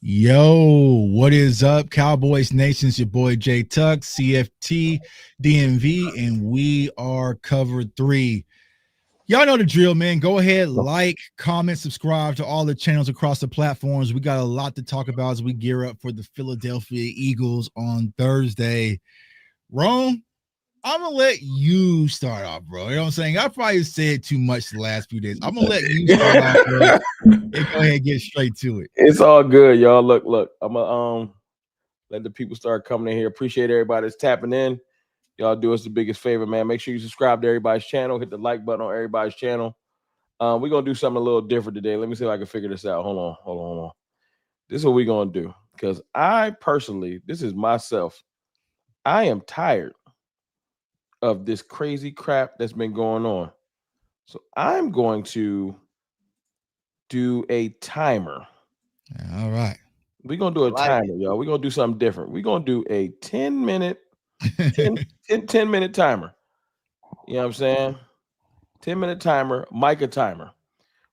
Yo, what is up, Cowboys Nation? It's your boy J Tuck, CFT, DMV, and we are covered three. Y'all know the drill, man. Go ahead, like, comment, subscribe to all the channels across the platforms. We got a lot to talk about as we gear up for the Philadelphia Eagles on Thursday. Rome, I'm gonna let you start off, bro. You know what I'm saying? I probably said too much the last few days. I'm gonna let you start off, bro. And go ahead and get straight to it. It's all good, y'all. Look. I'm gonna let the people start coming in here. Appreciate everybody that's tapping in. Y'all do us the biggest favor, man. Make sure you subscribe to everybody's channel. Hit the like button on everybody's channel. We're gonna do something a little different today. Let me see if I can figure this out. Hold on. This is what we're gonna do. Because I personally, this is myself. I am tired of this crazy crap that's been going on. So I'm going to do a timer. All right. We're going to do a timer, y'all. We're going to do something different. We're going to do a 10-minute timer. You know what I'm saying? 10-minute timer, Micah timer.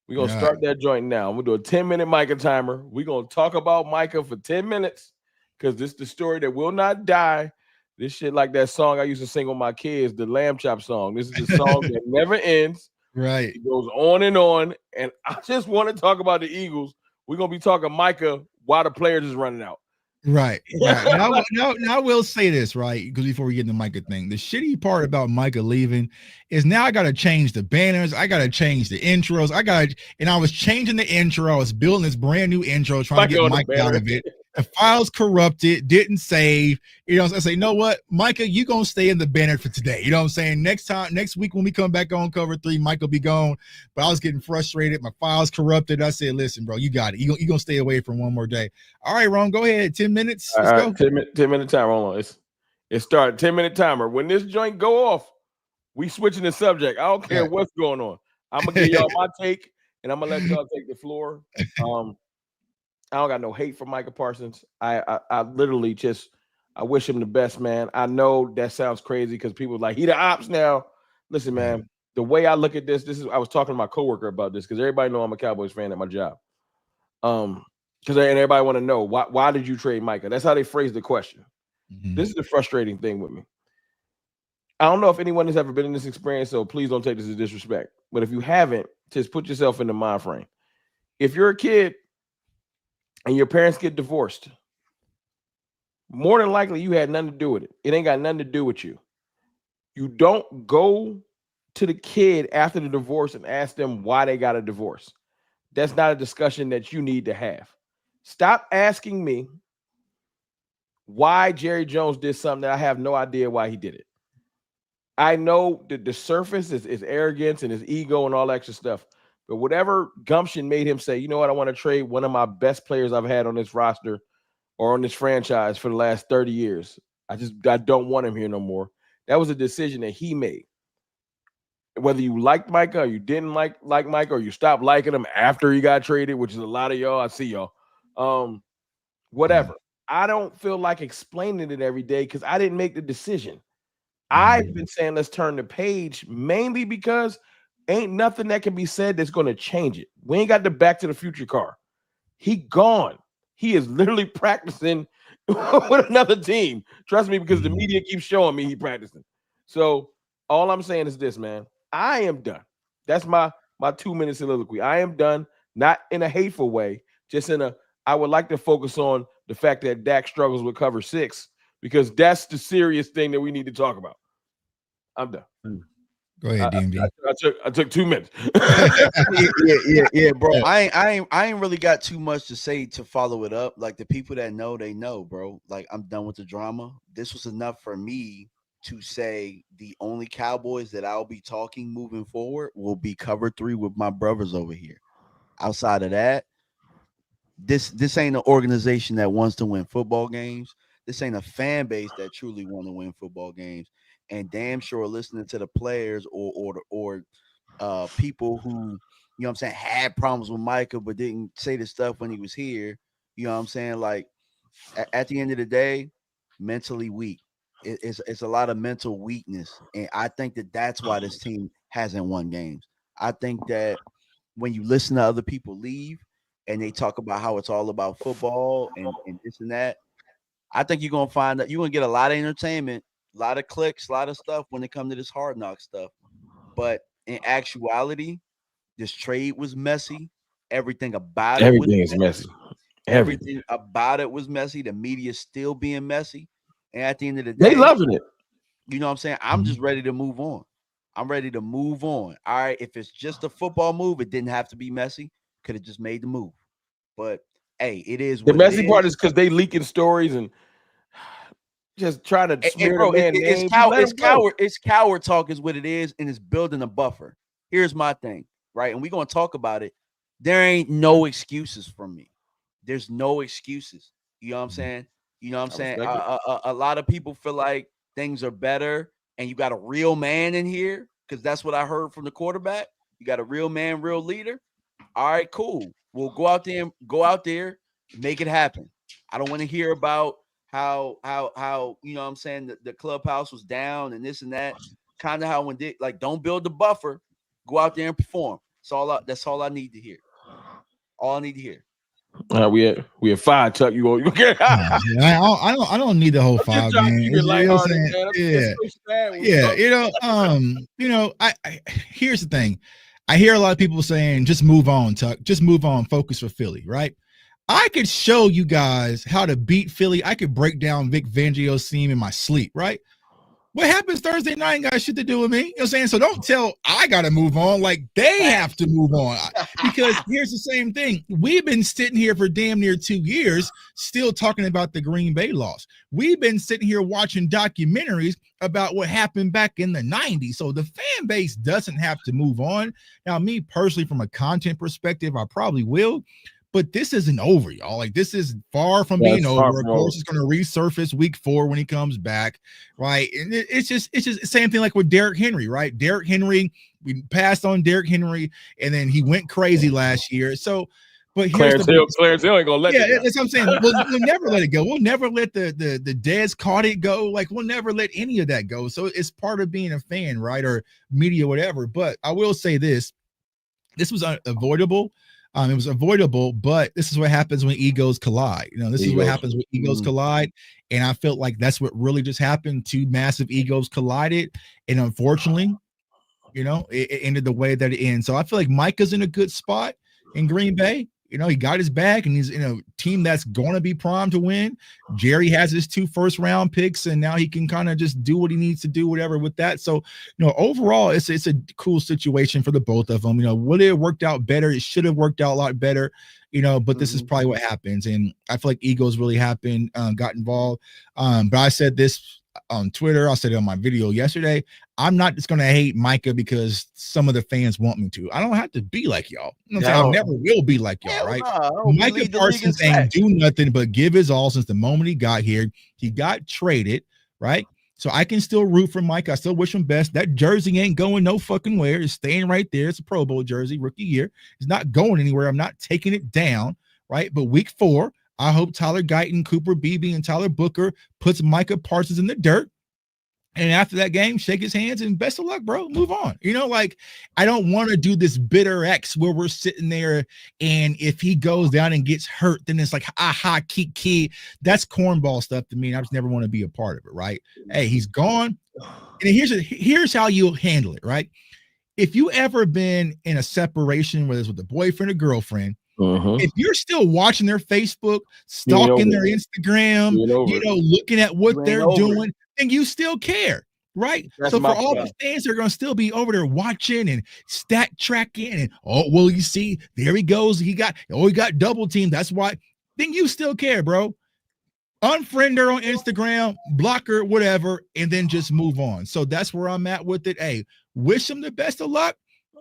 We're going to start that joint now. We'll do a 10-minute Micah timer. We're going to talk about Micah for 10 minutes because this is the story that will not die. This shit like that song I used to sing with my kids, the Lamb Chop song. This is the song that never ends. Right. It goes on. And I just want to talk about the Eagles. We're going to be talking Micah while the players is running out. Right. Now, I will say this, right? Because before we get into the Micah thing, the shitty part about Micah leaving is now I got to change the banners. I got to change the intros. I was changing the intro. I was building this brand new intro, trying to get Micah out of it. The file's corrupted, didn't save. You know, so I say, you know what, Micah, you gonna stay in the banner for today. You know what I'm saying? Next week when we come back on cover 3, Micah will be gone. But I was getting frustrated. My file's corrupted. I said, listen, bro, you got it. You gonna stay away from one more day. All right, Ron, go ahead. 10 minutes. Let's go. 10-minute timer. Hold on. It started. 10-minute timer. When this joint go off, we switching the subject. I don't care what's going on. I'm gonna give y'all my take, and I'm gonna let y'all take the floor. I don't got no hate for Micah Parsons. I literally just I wish him the best, man. I know that sounds crazy because people are like, he the ops now. Listen, man, the way I look at this is I was talking to my coworker about this because everybody know I'm a Cowboys fan at my job. Because everybody want to know why did you trade Micah? That's how they phrase the question. Mm-hmm. This is the frustrating thing with me. I don't know if anyone has ever been in this experience, so please don't take this as disrespect. But if you haven't, just put yourself in the mind frame. If you're a kid and your parents get divorced, more than likely you had nothing to do with it. It ain't got nothing to do with you. You don't go to the kid after the divorce and ask them why they got a divorce. That's not a discussion that you need to have. Stop asking me why Jerry Jones did something that I have no idea why he did it. I know that the surface is arrogance and his ego and all that extra stuff. But whatever gumption made him say, you know what, I want to trade one of my best players I've had on this roster or on this franchise for the last 30 years. I don't want him here no more. That was a decision that he made. Whether you liked Micah or you didn't like Micah or you stopped liking him after he got traded, which is a lot of y'all. I see y'all. Whatever. I don't feel like explaining it every day because I didn't make the decision. I've been saying let's turn the page mainly because ain't nothing that can be said that's going to change it. We ain't got the Back to the Future car. He gone. He is literally practicing with another team. Trust me, because the media keeps showing me he practicing. So all I'm saying is this, man. I am done. That's my 2-minute soliloquy. I am done, not in a hateful way, just in I would like to focus on the fact that Dak struggles with cover 6 because that's the serious thing that we need to talk about. I'm done. Go ahead, DMV. I took 2 minutes. yeah, bro. I ain't really got too much to say to follow it up. Like the people that know, they know, bro. Like I'm done with the drama. This was enough for me to say the only Cowboys that I'll be talking moving forward will be cover 3 with my brothers over here. Outside of that, this ain't an organization that wants to win football games. This ain't a fan base that truly want to win football games. And damn sure listening to the players or people who, you know what I'm saying, had problems with Micah but didn't say the stuff when he was here. You know what I'm saying? Like at the end of the day, mentally weak. It's a lot of mental weakness. And I think that's why this team hasn't won games. I think that when you listen to other people leave and they talk about how it's all about football and this and that, I think you're gonna find that you're gonna get a lot of entertainment, a lot of clicks, a lot of stuff when it comes to this Hard Knock stuff. But in actuality, this trade was messy. Everything about it was messy. Everything about it was messy. The media still being messy. And at the end of the day, they loving it. You know what I'm saying? I'm just ready to move on. I'm ready to move on. All right. If it's just a football move, it didn't have to be messy. Could have just made the move. But hey, it is The what messy it part is is because they leaking stories and just trying to smear bro, the man it's name. It's coward talk is what it is, and it's building a buffer. Here's my thing, right? And we're gonna talk about it. There ain't no excuses from me. There's no excuses. You know what I'm saying? You know what I'm saying? A lot of people feel like things are better, and you got a real man in here, because that's what I heard from the quarterback. You got a real man, real leader. All right, cool. We'll go out there, make it happen. I don't want to hear about how you know what I'm saying, the clubhouse was down and this and that. Kind of how when they like, don't build the buffer, go out there and perform. That's all I need to hear. All I need to hear. We have 5, Chuck. You okay? I don't need the whole 5, man. You know what I'm saying? Yeah. I here's the thing. I hear a lot of people saying, just move on, Tuck. Just move on. Focus for Philly, right? I could show you guys how to beat Philly. I could break down Vic Fangio's team in my sleep, right? What happens Thursday night ain't got shit to do with me. You know what I'm saying? So don't tell I got to move on. Like, they have to move on. Because here's the same thing. We've been sitting here for damn near 2 years still talking about the Green Bay loss. We've been sitting here watching documentaries about what happened back in the 90s. So the fan base doesn't have to move on. Now, me personally, from a content perspective, I probably will. But this isn't over, y'all. Like, this is far from being over. Of course, it's going to resurface week 4 when he comes back, right? And it's just the same thing like with Derrick Henry, right? Derrick Henry, we passed on Derrick Henry, and then he went crazy last year. So, but here's Clarence Hill ain't gonna let it go. That's what I'm saying. We'll never let it go. We'll never let the Dez caught it go. Like, we'll never let any of that go. So it's part of being a fan, right? Or media, whatever. But I will say this was avoidable. It was avoidable, but this is what happens when egos collide. This is what happens when egos collide. And I felt like that's what really just happened. 2 massive egos collided. And unfortunately, it ended the way that it ends. So I feel like Micah's in a good spot in Green Bay. He got his bag, and he's in a team that's going to be primed to win. Jerry has his 2 first-round picks, and now he can kind of just do what he needs to do, whatever with that. So, overall, it's a cool situation for the both of them. Would it have worked out better? It should have worked out a lot better, but this is probably what happens. And I feel like egos really happened, got involved. But I said this on Twitter. I said it on my video yesterday. I'm not just going to hate Micah because some of the fans want me to. I don't have to be like y'all. I never will be like y'all, right? Micah Parsons ain't do nothing but give his all since the moment he got here. He got traded, right? So I can still root for Micah. I still wish him best. That jersey ain't going no fucking where. It's staying right there. It's a Pro Bowl jersey, rookie year. It's not going anywhere. I'm not taking it down, right? But week 4, I hope Tyler Guyton, Cooper Beebe, and Tyler Booker puts Micah Parsons in the dirt. And after that game, shake his hands and best of luck, bro. Move on. I don't want to do this bitter X where we're sitting there, and if he goes down and gets hurt, then it's like, aha, key. That's cornball stuff to me, and I just never want to be a part of it, right? Hey, he's gone. And here's how you handle it, right? If you ever been in a separation, whether it's with a boyfriend or girlfriend, if you're still watching their Facebook, stalking their Instagram, looking at what they're doing, and you still care, right? So for all the fans that are going to still be over there watching and stat tracking and, you see, there he goes. He got double teamed. That's why. Then you still care, bro. Unfriend her on Instagram, block her, whatever, and then just move on. So that's where I'm at with it. Hey, wish him the best of luck.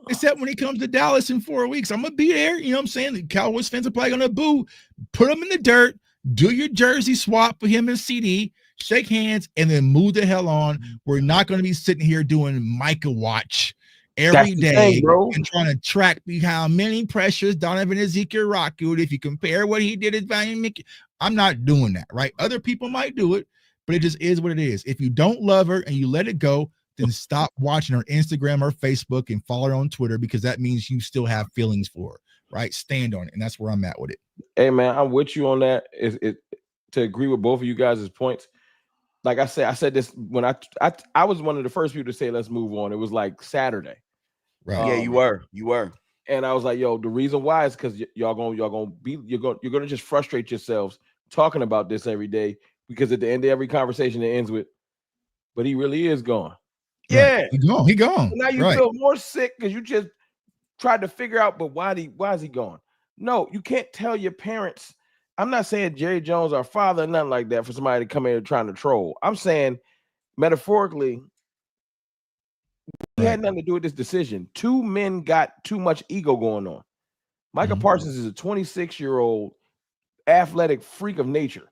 Except when he comes to Dallas in 4 weeks, I'm going to be there. You know what I'm saying? The Cowboys fans are probably going to boo. Put him in the dirt. Do your jersey swap for him and CD. Shake hands, and then move the hell on. We're not going to be sitting here doing Micah watch every day and trying to track how many pressures Donovan Ezekiel Rockwood. If you compare what he did at Valiant Mickey, I'm not doing that, right? Other people might do it, but it just is what it is. If you don't love her and you let it go, then stop watching her Instagram or Facebook and follow her on Twitter, because that means you still have feelings for her. right? Stand on it. And that's where I'm at with it. Hey man, I'm with you on that. To agree with both of you guys' points. Like I said this when I was one of the first people to say let's move on. It was like Saturday. Right. Yeah, you were. And I was like, yo, the reason why is because you're gonna just frustrate yourselves talking about this every day, because at the end of every conversation it ends with, but he really is gone. Right. Yeah, he gone. Now you feel more sick because you just tried to figure out, but why is he gone? No, you can't tell your parents. I'm not saying Jerry Jones, our father, nothing like that, for somebody to come in trying to troll. I'm saying metaphorically, he had nothing to do with this decision. Two men got too much ego going on. Micah Parsons is a 26-year-old athletic freak of nature,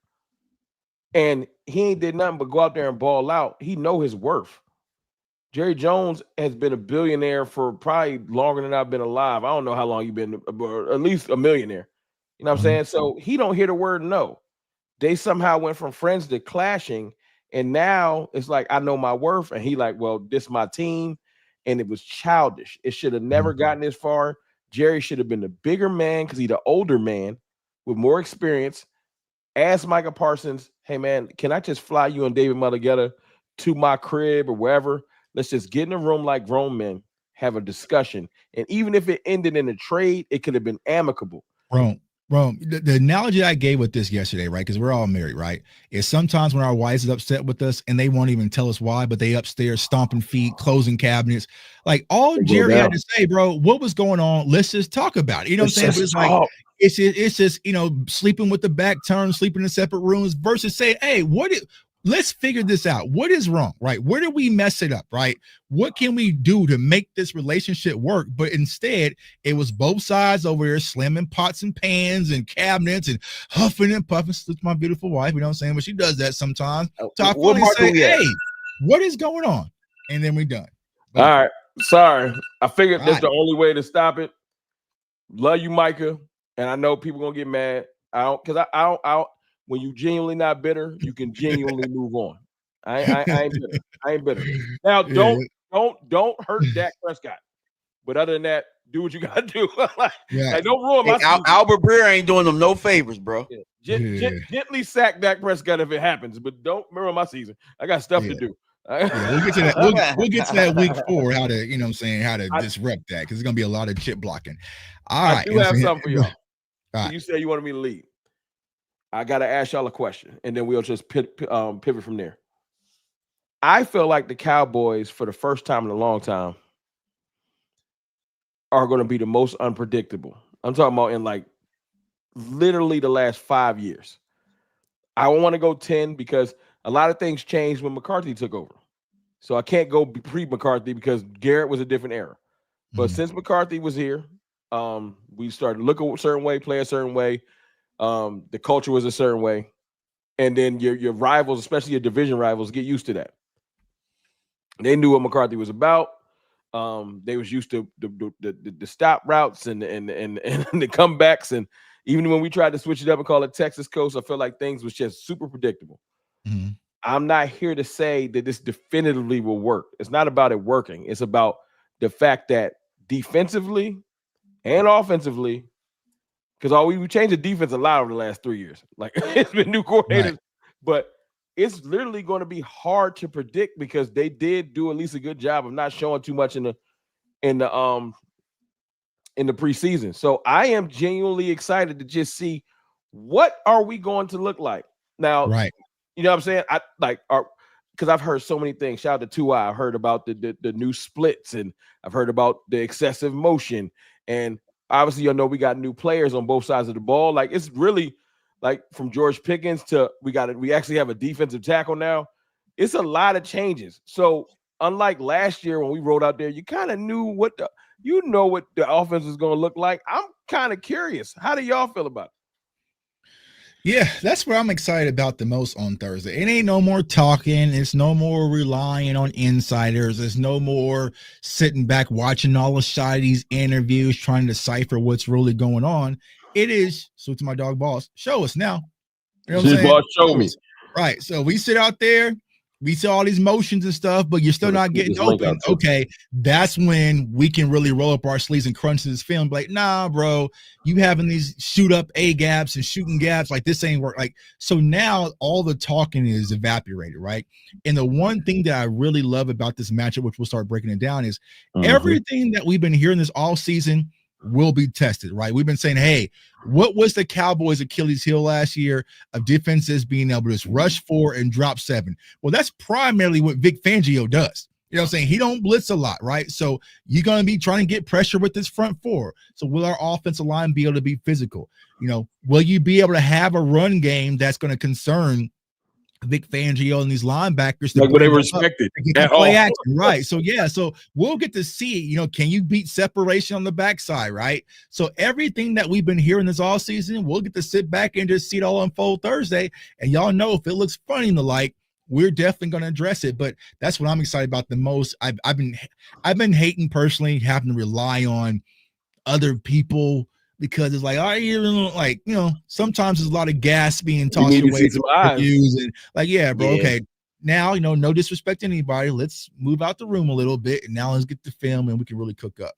and he ain't did nothing but go out there and ball out. He know his worth. Jerry Jones has been a billionaire for probably longer than I've been alive. I don't know how long you've been, but at least a millionaire. You know what I'm saying? So he don't hear the word no. They somehow went from friends to clashing, and now it's like, I know my worth, and he like, well, this is my team, and it was childish. It should have never gotten this far. Jerry should have been the bigger man because he's the older man with more experience. Ask Micah Parsons, hey man, can I just fly you and David Mulugheta to my crib or wherever? Let's just get in a room like grown men, have a discussion. And even if it ended in a trade, it could have been amicable. Bro, the analogy I gave with this yesterday, right? Because we're all married, right? Is sometimes when our wives is upset with us and they won't even tell us why, but they upstairs stomping feet, closing cabinets. Like all Jerry had to say, bro, what was going on? Let's just talk about it. You know what I'm saying? But it's like, it's just, you know, sleeping with the back turned, sleeping in separate rooms versus saying, hey, let's figure this out. What is wrong, right? Where did we mess it up, right? What can we do to make this relationship work? But instead, it was both sides over there slamming pots and pans and cabinets and huffing and puffing. It's my beautiful wife, you know what I'm saying? But she does that sometimes. So I finally say, hey, what is going on? And then we done. All right. Sorry. I figured that's the only way to stop it. Love you, Micah. And I know people going to get mad. I don't. When you genuinely not bitter, you can genuinely move on. I ain't bitter. I ain't bitter. Now, don't hurt Dak Prescott. But other than that, do what you gotta do. Like, don't ruin my season. Albert Breer ain't doing them no favors, bro. Gently sack Dak Prescott if it happens, but don't ruin my season. I got stuff to do. We'll get to that. We'll get to that week 4. How to, you know what I'm saying, how to disrupt that, because it's gonna be a lot of chip blocking. All right. I do have something for y'all. So you said you wanted me to lead. I got to ask y'all a question, and then we'll just pivot from there. I feel like the Cowboys, for the first time in a long time, are going to be the most unpredictable. I'm talking about in like literally the last 5 years. I want to go 10 because a lot of things changed when McCarthy took over. So I can't go pre-McCarthy because Garrett was a different era. But since McCarthy was here, we started to look a certain way, play a certain way. The culture was a certain way, and then your rivals, especially your division rivals, get used to that. They knew what McCarthy was about. They was used to the stop routes and the comebacks, and even when we tried to switch it up and call it Texas Coast, I felt like things was just super predictable. I'm not here to say that this definitively will work. It's not about it working. It's about the fact that defensively and offensively, because we changed the defense a lot over the last 3 years. Like, it's been new coordinators, but it's literally going to be hard to predict because they did do at least a good job of not showing too much in the preseason. So I am genuinely excited to just see what are we going to look like now. Right. You know what I'm saying? Because I've heard so many things. Shout out to 2i. I've heard about the new splits, and I've heard about the excessive motion, and obviously, you know, we got new players on both sides of the ball. Like, it's really like from George Pickens to we actually have a defensive tackle now. It's a lot of changes. So unlike last year when we rolled out there, you kind of knew what the offense is going to look like. I'm kind of curious. How do y'all feel about it? Yeah, that's what I'm excited about the most on Thursday. It ain't no more talking. It's no more relying on insiders. There's no more sitting back watching all the side of these interviews, trying to decipher what's really going on. It is, so to my dog boss, show us now. You know what I'm saying? Boss, show me. Right. So we sit out there we see all these motions and stuff, but you're still not getting open. Okay, that's when we can really roll up our sleeves and crunch this film. Like, nah, bro, you having these shoot up A gaps and shooting gaps, like this ain't work. Like, so now all the talking is evaporated, right? And the one thing that I really love about this matchup, which we'll start breaking it down, is everything that we've been hearing this all season will be tested, right? We've been saying, hey, what was the Cowboys' Achilles heel last year of defenses being able to just rush 4 and drop 7? Well, that's primarily what Vic Fangio does. You know what I'm saying? He don't blitz a lot, right? So you're going to be trying to get pressure with this front 4. So will our offensive line be able to be physical? You know, will you be able to have a run game that's going to concern Vic Fangio and these linebackers like what they respected at play all. Action, right? So yeah, so we'll get to see, you know, can you beat separation on the backside, right? So everything that we've been hearing this all season, we'll get to sit back and just see it all unfold Thursday. And y'all know if it looks funny and the like, we're definitely going to address it. But that's what I'm excited about the most. I've been hating personally having to rely on other people. Because it's like, like, you know, sometimes there's a lot of gas being tossed away to reviews and like, yeah, bro, okay. Now, you know, no disrespect to anybody. Let's move out the room a little bit, and now let's get the film and we can really cook up.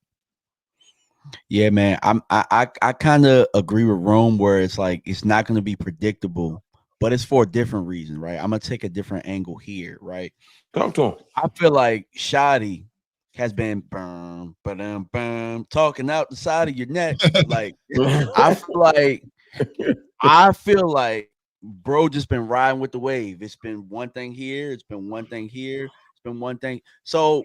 Yeah, man. I kind of agree with Rome where it's like it's not going to be predictable, but it's for a different reason, right? I'm gonna take a different angle here, right? Talk to him. I feel like Shoddy has been talking out the side of your neck. Like I feel like bro just been riding with the wave. It's been one thing here, it's been one thing here, it's been one thing. So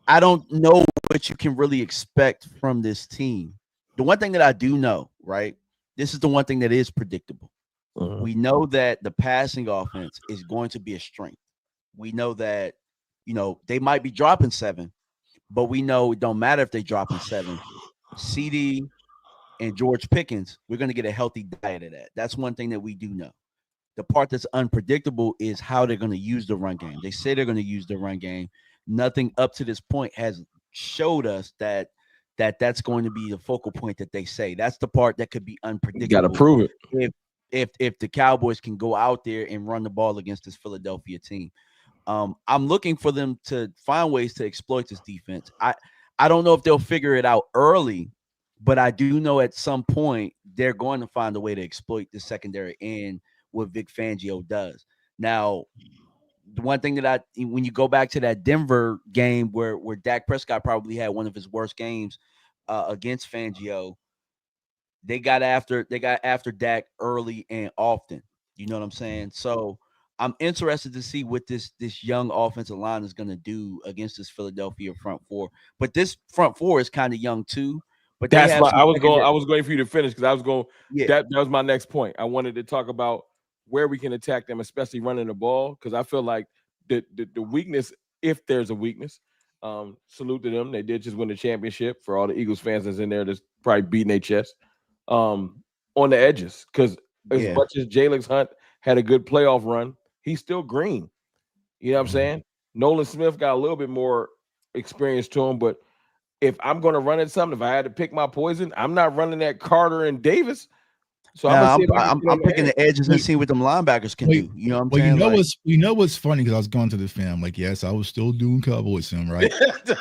I don't know what you can really expect from this team. The one thing that I do know, right? This is the one thing that is predictable. We know that the passing offense is going to be a strength. We know that, you know, they might be dropping 7, but we know it don't matter if they dropping 7. CD and George Pickens, we're going to get a healthy diet of that. That's one thing that we do know. The part that's unpredictable is how they're going to use the run game. They say they're going to use the run game. Nothing up to this point has showed us that that's going to be the focal point that they say. That's the part that could be unpredictable. You got to prove it. If the Cowboys can go out there and run the ball against this Philadelphia team. I'm looking for them to find ways to exploit this defense. I don't know if they'll figure it out early, but I do know at some point they're going to find a way to exploit the secondary and what Vic Fangio does. Now, the one thing that when you go back to that Denver game where Dak Prescott probably had one of his worst games against Fangio, they got after Dak early and often. You know what I'm saying? So I'm interested to see what this young offensive line is going to do against this Philadelphia front 4. But this front 4 is kind of young too. But that's why I was going for you to finish because I was going. Yeah. That was my next point. I wanted to talk about where we can attack them, especially running the ball, because I feel like the weakness, if there's a weakness, salute to them. They did just win the championship. For all the Eagles fans that's in there, that's probably beating their chest on the edges. Because as much as Jalen Hunt had a good playoff run, he's still green. You know what I'm saying? Nolan Smith got a little bit more experience to him, but if I'm going to run at something, if I had to pick my poison, I'm not running at Carter and Davis. So I'm picking the edges and see what them linebackers can do. You know what I'm saying? You know what's funny, because I was going to the film. Like, yes, I was still doing Cowboys film, right?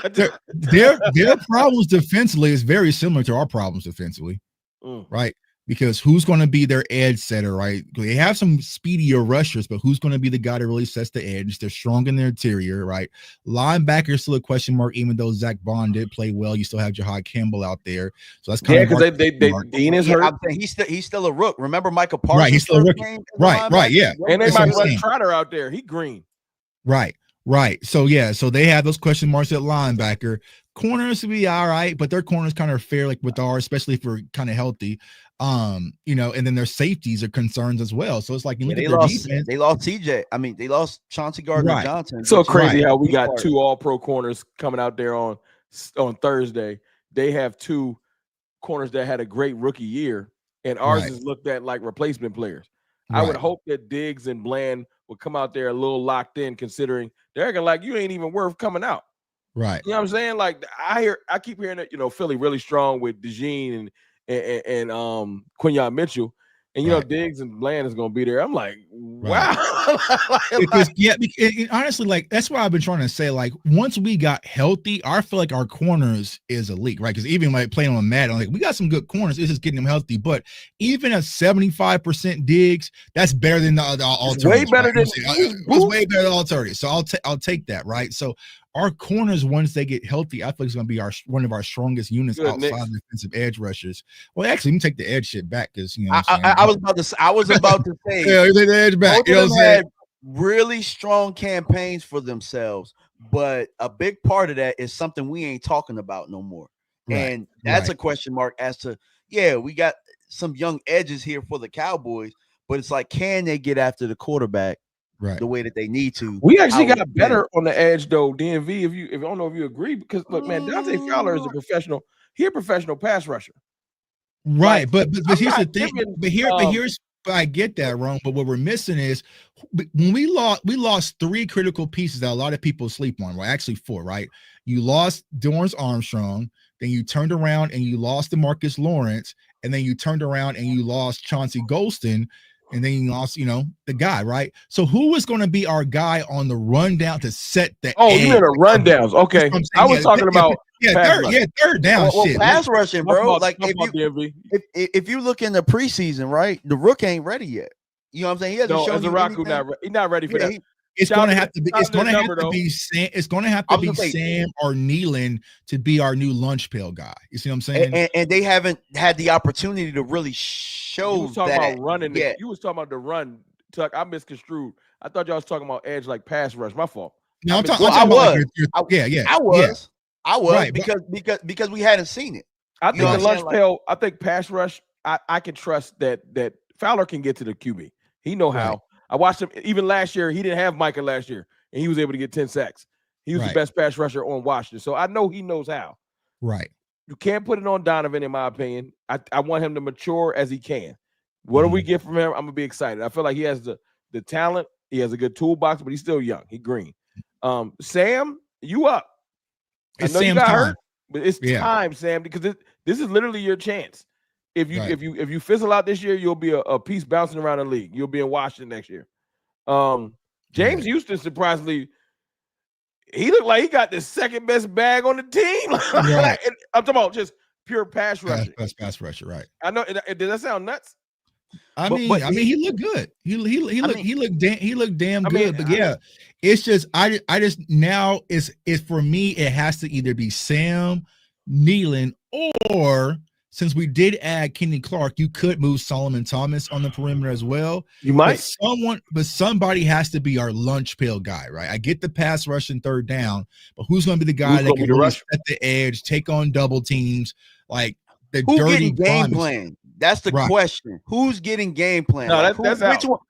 their problems defensively is very similar to our problems defensively, right? Because who's going to be their edge setter, right? They have some speedier rushers, but who's going to be the guy that really sets the edge? They're strong in their interior, right? Linebacker still a question mark, even though Zach Bond did play well. You still have Jahad Campbell out there, so that's kind of because Dean is hurt. He's still a rook. Remember Micah Parsons? Right, he's still a rookie. Right, yeah. And they might run Trotter out there. He green. Right. So yeah, so they have those question marks at linebacker. Corners to be all right, but their corners kind of fair like with ours, especially if we're kind of healthy. You know, and then their safeties are concerns as well. So it's like you look at their defense. They lost TJ. I mean, they lost Chauncey Gardner-Johnson. So crazy how we got 2 all-pro corners coming out there on Thursday. They have 2 corners that had a great rookie year, and ours is looked at like replacement players. I would hope that Diggs and Bland would come out there a little locked in, considering they're acting like you ain't even worth coming out. Right. You know what I'm saying? Like I keep hearing that, you know, Philly really strong with DeJean and Quinyon Mitchell, and you know Diggs and Bland is gonna be there. I'm like, Wow. Because honestly, like that's what I've been trying to say. Like once we got healthy, I feel like our corners is elite, right? Because even like playing on Madden, like we got some good corners. It's just getting them healthy. But even a 75% Diggs, that's better than the alternatives. Way better right? than it's way better than alternatives. So I'll take that, right? So our corners, once they get healthy, I feel like it's going to be one of our strongest units outside of defensive edge rushers. Well, actually, let me take the edge shit back because you know I was about to say yeah, the edge back. Both of them had really strong campaigns for themselves, but a big part of that is something we ain't talking about no more. Right, and that's a question mark as to we got some young edges here for the Cowboys, but it's like, can they get after the quarterback? Right. The way that they need to. We actually got better on the edge though, DMV. If I don't know if you agree, because look, man, Dante Fowler is a professional. He's a professional pass rusher. Right, but here's the thing. But I get that wrong. But what we're missing is when we lost 3 critical pieces that a lot of people sleep on. Well, actually 4. Right, you lost Dorrance Armstrong, then you turned around and you lost DeMarcus Lawrence, and then you turned around and you lost Chauncey Golston. And then you lost, the guy, right? So who was going to be our guy on the rundown to set the edge? You mean the rundowns? Okay, I was talking about third down shit. Pass rushing, bro. Like if you look in the preseason, right? The Rook ain't ready yet. You know what I'm saying? He hasn't shown you he's not ready for that. It's going to have to be. It's going to have to be Sam. It's going to have to be Sam or Nealon to be our new lunch pail guy. You see what I'm saying? And they haven't had the opportunity to really show you was talking that. About running. You was talking about the run, Tuck. I misconstrued. I thought y'all was talking about edge like pass rush. My fault. No, I'm talking about I was right, because we hadn't seen it. I think the lunch pail. I think pass rush. I can trust that Fowler can get to the QB. He know how. Right. I watched him even last year. He didn't have Micah last year, and he was able to get 10 sacks. He was the best pass rusher on Washington. So I know he knows how. Right. You can't put it on Donovan, in my opinion. I want him to mature as he can. What do we get from him? I'm going to be excited. I feel like he has the talent. He has a good toolbox, but he's still young. He's green. Sam, you up. I know you got hurt, but it's time, Sam, because this is literally your chance. If you fizzle out this year, you'll be a piece bouncing around the league. You'll be in Washington next year. James Houston, surprisingly, he looked like he got the second best bag on the team. Right. I'm talking about just pure pass rusher. Pass rusher, right? I know. Did that sound nuts? I mean, he looked good. He looked damn good. But yeah, it's just I just now it's for me. It has to either be Sam, Nealon, or since we did add Kenny Clark, you could move Solomon Thomas on the perimeter as well. You might. But somebody has to be our lunch pail guy, right? I get the pass rush and third down, but who's going to be the guy that can really set the edge, take on double teams, like the dirty game plan? That's the question. Who's getting game plan? No, that's which one?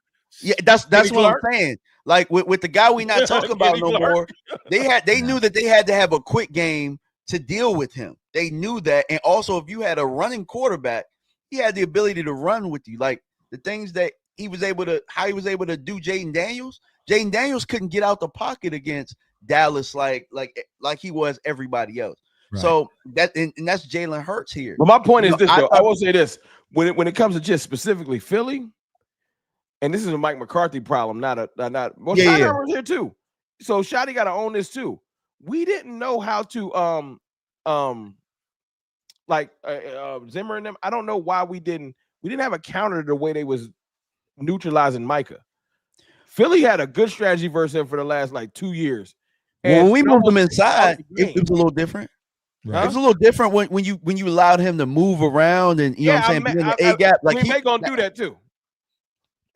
Yeah, that's what I'm saying. Like with the guy we not talking about no more. They knew that they had to have a quick game to deal with him. They knew that. And also, if you had a running quarterback, he had the ability to run with you. Like the things that he was able to, how he was able to do Jaden Daniels. Jaden Daniels couldn't get out the pocket against Dallas like he was everybody else. Right. So that's Jalen Hurts here. But my point is this, though. I will say this. When it comes to just specifically Philly, and this is a Mike McCarthy problem, not Shotty here too. So Shotty got to own this too. We didn't know how to Zimmer and them. I don't know why we didn't have a counter to the way they was neutralizing Micah. Philly had a good strategy versus him for the last 2 years. And when we moved him inside, it was a little different. Right. It was a little different when you allowed him to move around and know what I'm saying, be in the A gap. Like he gonna do that too.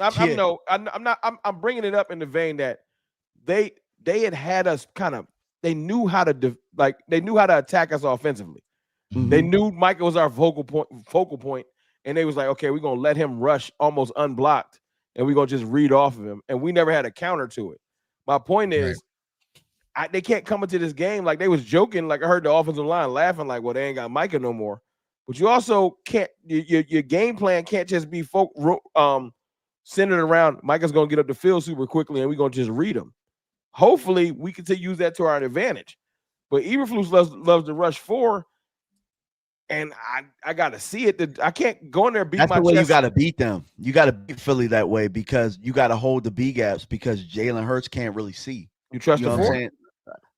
I'm bringing it up in the vein that they had us kind of. They knew how to they knew how to attack us offensively. Mm-hmm. They knew Micah was our focal point, and they was like, okay, we're gonna let him rush almost unblocked, and we're gonna just read off of him. And we never had a counter to it. My point is, they can't come into this game like they was joking. Like I heard the offensive line laughing, like, well, they ain't got Micah no more. But you also can't. Your game plan can't just be centered around Micah's gonna get up the field super quickly, and we're gonna just read him. Hopefully, we can use that to our advantage. But Eberflus loves to rush 4. And I got to see it. I can't go in there and beat That's my the way chest. you got to beat them. You got to beat Philly that way because you got to hold the B gaps because Jalen Hurts can't really see. You trust You know the what I'm four? saying?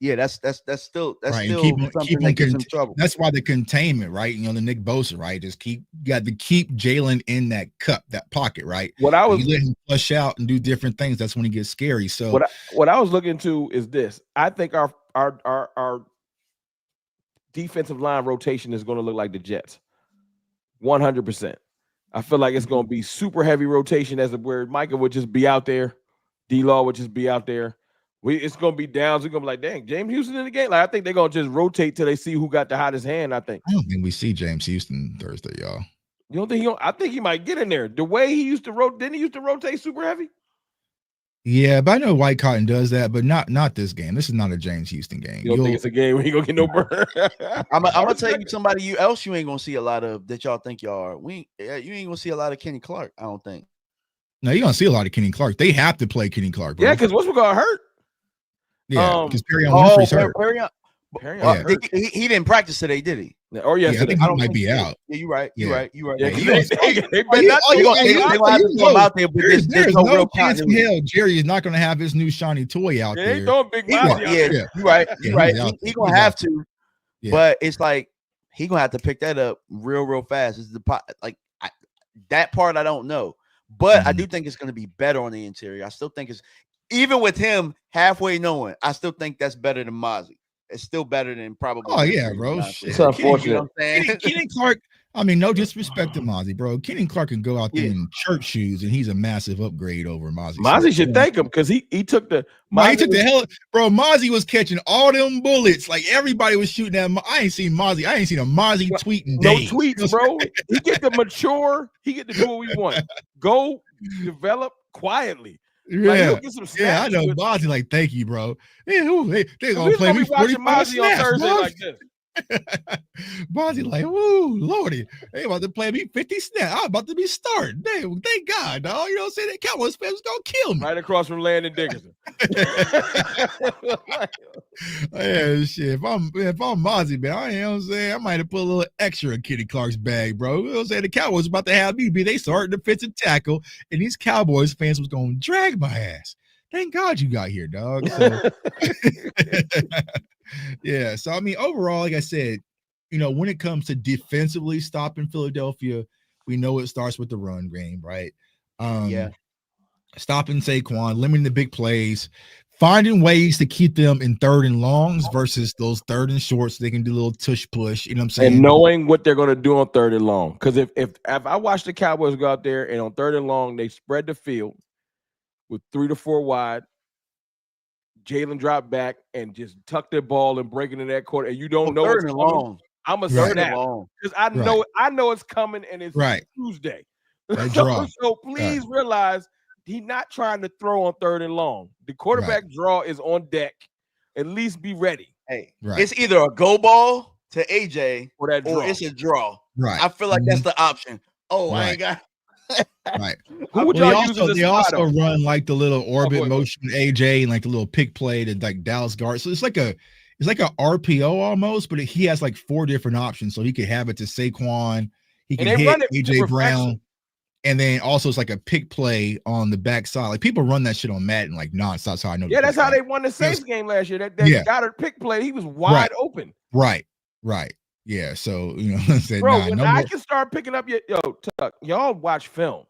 Yeah, that's still right. still something that gets him trouble. That's why the containment, right? You know, the Nick Bosa, right? Just got to keep Jalen in that cup, that pocket, right? What I was you let him flush out and do different things. That's when he gets scary. So what I was looking to is this. I think our defensive line rotation is going to look like the Jets. 100%. I feel like it's going to be super heavy rotation as where Micah would just be out there. D-Law would just be out there. It's going to be downs. We're going to be like, dang, James Houston in the game. Like, I think they're going to just rotate till they see who got the hottest hand, I think. I don't think we see James Houston Thursday, y'all. You don't think I think he might get in there. The way he used to rotate, didn't he used to rotate super heavy? Yeah, but I know White Cotton does that, but not this game. This is not a James Houston game. You don't think it's a game where he gonna get no burn? I'm gonna tell you somebody else you ain't gonna see a lot of that y'all think y'all are. You ain't gonna see a lot of Kenny Clark. I don't think. No, you're gonna see a lot of Kenny Clark. They have to play Kenny Clark, bro. Yeah, because what's going to hurt? Yeah, because Perrion Winfrey's hurt. He didn't practice today, did he? Oh yes, yeah, I think he might be out. Yeah, you're right. You're right. You're right. Yeah, They gonna have to throw him out there, but there's no real chance in hell Jerry is not gonna have his new shiny toy out there. They throwing Big Mozzie out there. You're right. You're right. He gonna have to, but it's like he gonna have to pick that up real fast. Is the that part I don't know, but I do think it's gonna be better on the interior. I still think it's even with him halfway knowing. I still think that's better than Mozzie. It's still better than probably. Oh yeah, bro. It's unfortunate. You know what I'm saying? Kenny Clark. I mean, no disrespect to Mozzie, bro. Kenny Clark can go out there in church shoes, and he's a massive upgrade over Mozzie. Mozzie should thank him because he took the. He took the hell, bro. Mozzie was catching all them bullets. Like everybody was shooting at. I ain't seen Mozzie. I ain't seen a Mozzie tweeting. No tweets, bro. He get to mature. He get to do what we want. Go develop quietly. Yeah, like, get some yeah, I know. Mozzie, like, thank you, bro. They gonna play me 45 Mozzie on Thursday like this. Mozzie, like, woo, Lordy, they about to play me 50 snaps. I'm about to be starting. Thank God, dog. You know what I'm saying? That Cowboys fans gonna kill me. Right across from Landon Dickerson. Yeah, shit. If I'm Mozzie, man, you know what I'm saying? I might have put a little extra in Kenny Clark's bag, bro. You know what I'm saying? The Cowboys about to have me be they starting defensive tackle, and these Cowboys fans was gonna drag my ass. Thank God you got here, dog. So, yeah. So I mean, overall, like I said, you know, when it comes to defensively stopping Philadelphia, we know it starts with the run game, right? Stopping Saquon, limiting the big plays, finding ways to keep them in third and longs versus those third and shorts. So they can do a little tush push. You know what I'm saying? And knowing what they're going to do on third and long. Because if I watch the Cowboys go out there and on third and long, they spread the field with 3 to 4 wide, Jalen drop back and just tuck their ball and break into that quarter, and you don't know third and long. I'm a snap because I know it's coming and it's Tuesday. So please realize he's not trying to throw on third and long. The quarterback draw is on deck. At least be ready. Hey, it's either a go ball to AJ or it's a draw. Right. I feel like that's the option. Oh, I ain't got. Right. Who would y'all use they also run like the little orbit motion AJ and like the little pick play to like Dallas guard. So it's like a RPO almost, but he has like 4 different options. So he could have it to Saquon, he can hit AJ Brown, and then also it's like a pick play on the backside. Like people run that shit on Madden like nonstop. So I know. Yeah, that's how they won the Saints game last year. That got a pick play. He was wide open. Right. Yeah, so you know, I said, bro, when I can start picking up Tuck, y'all watch film.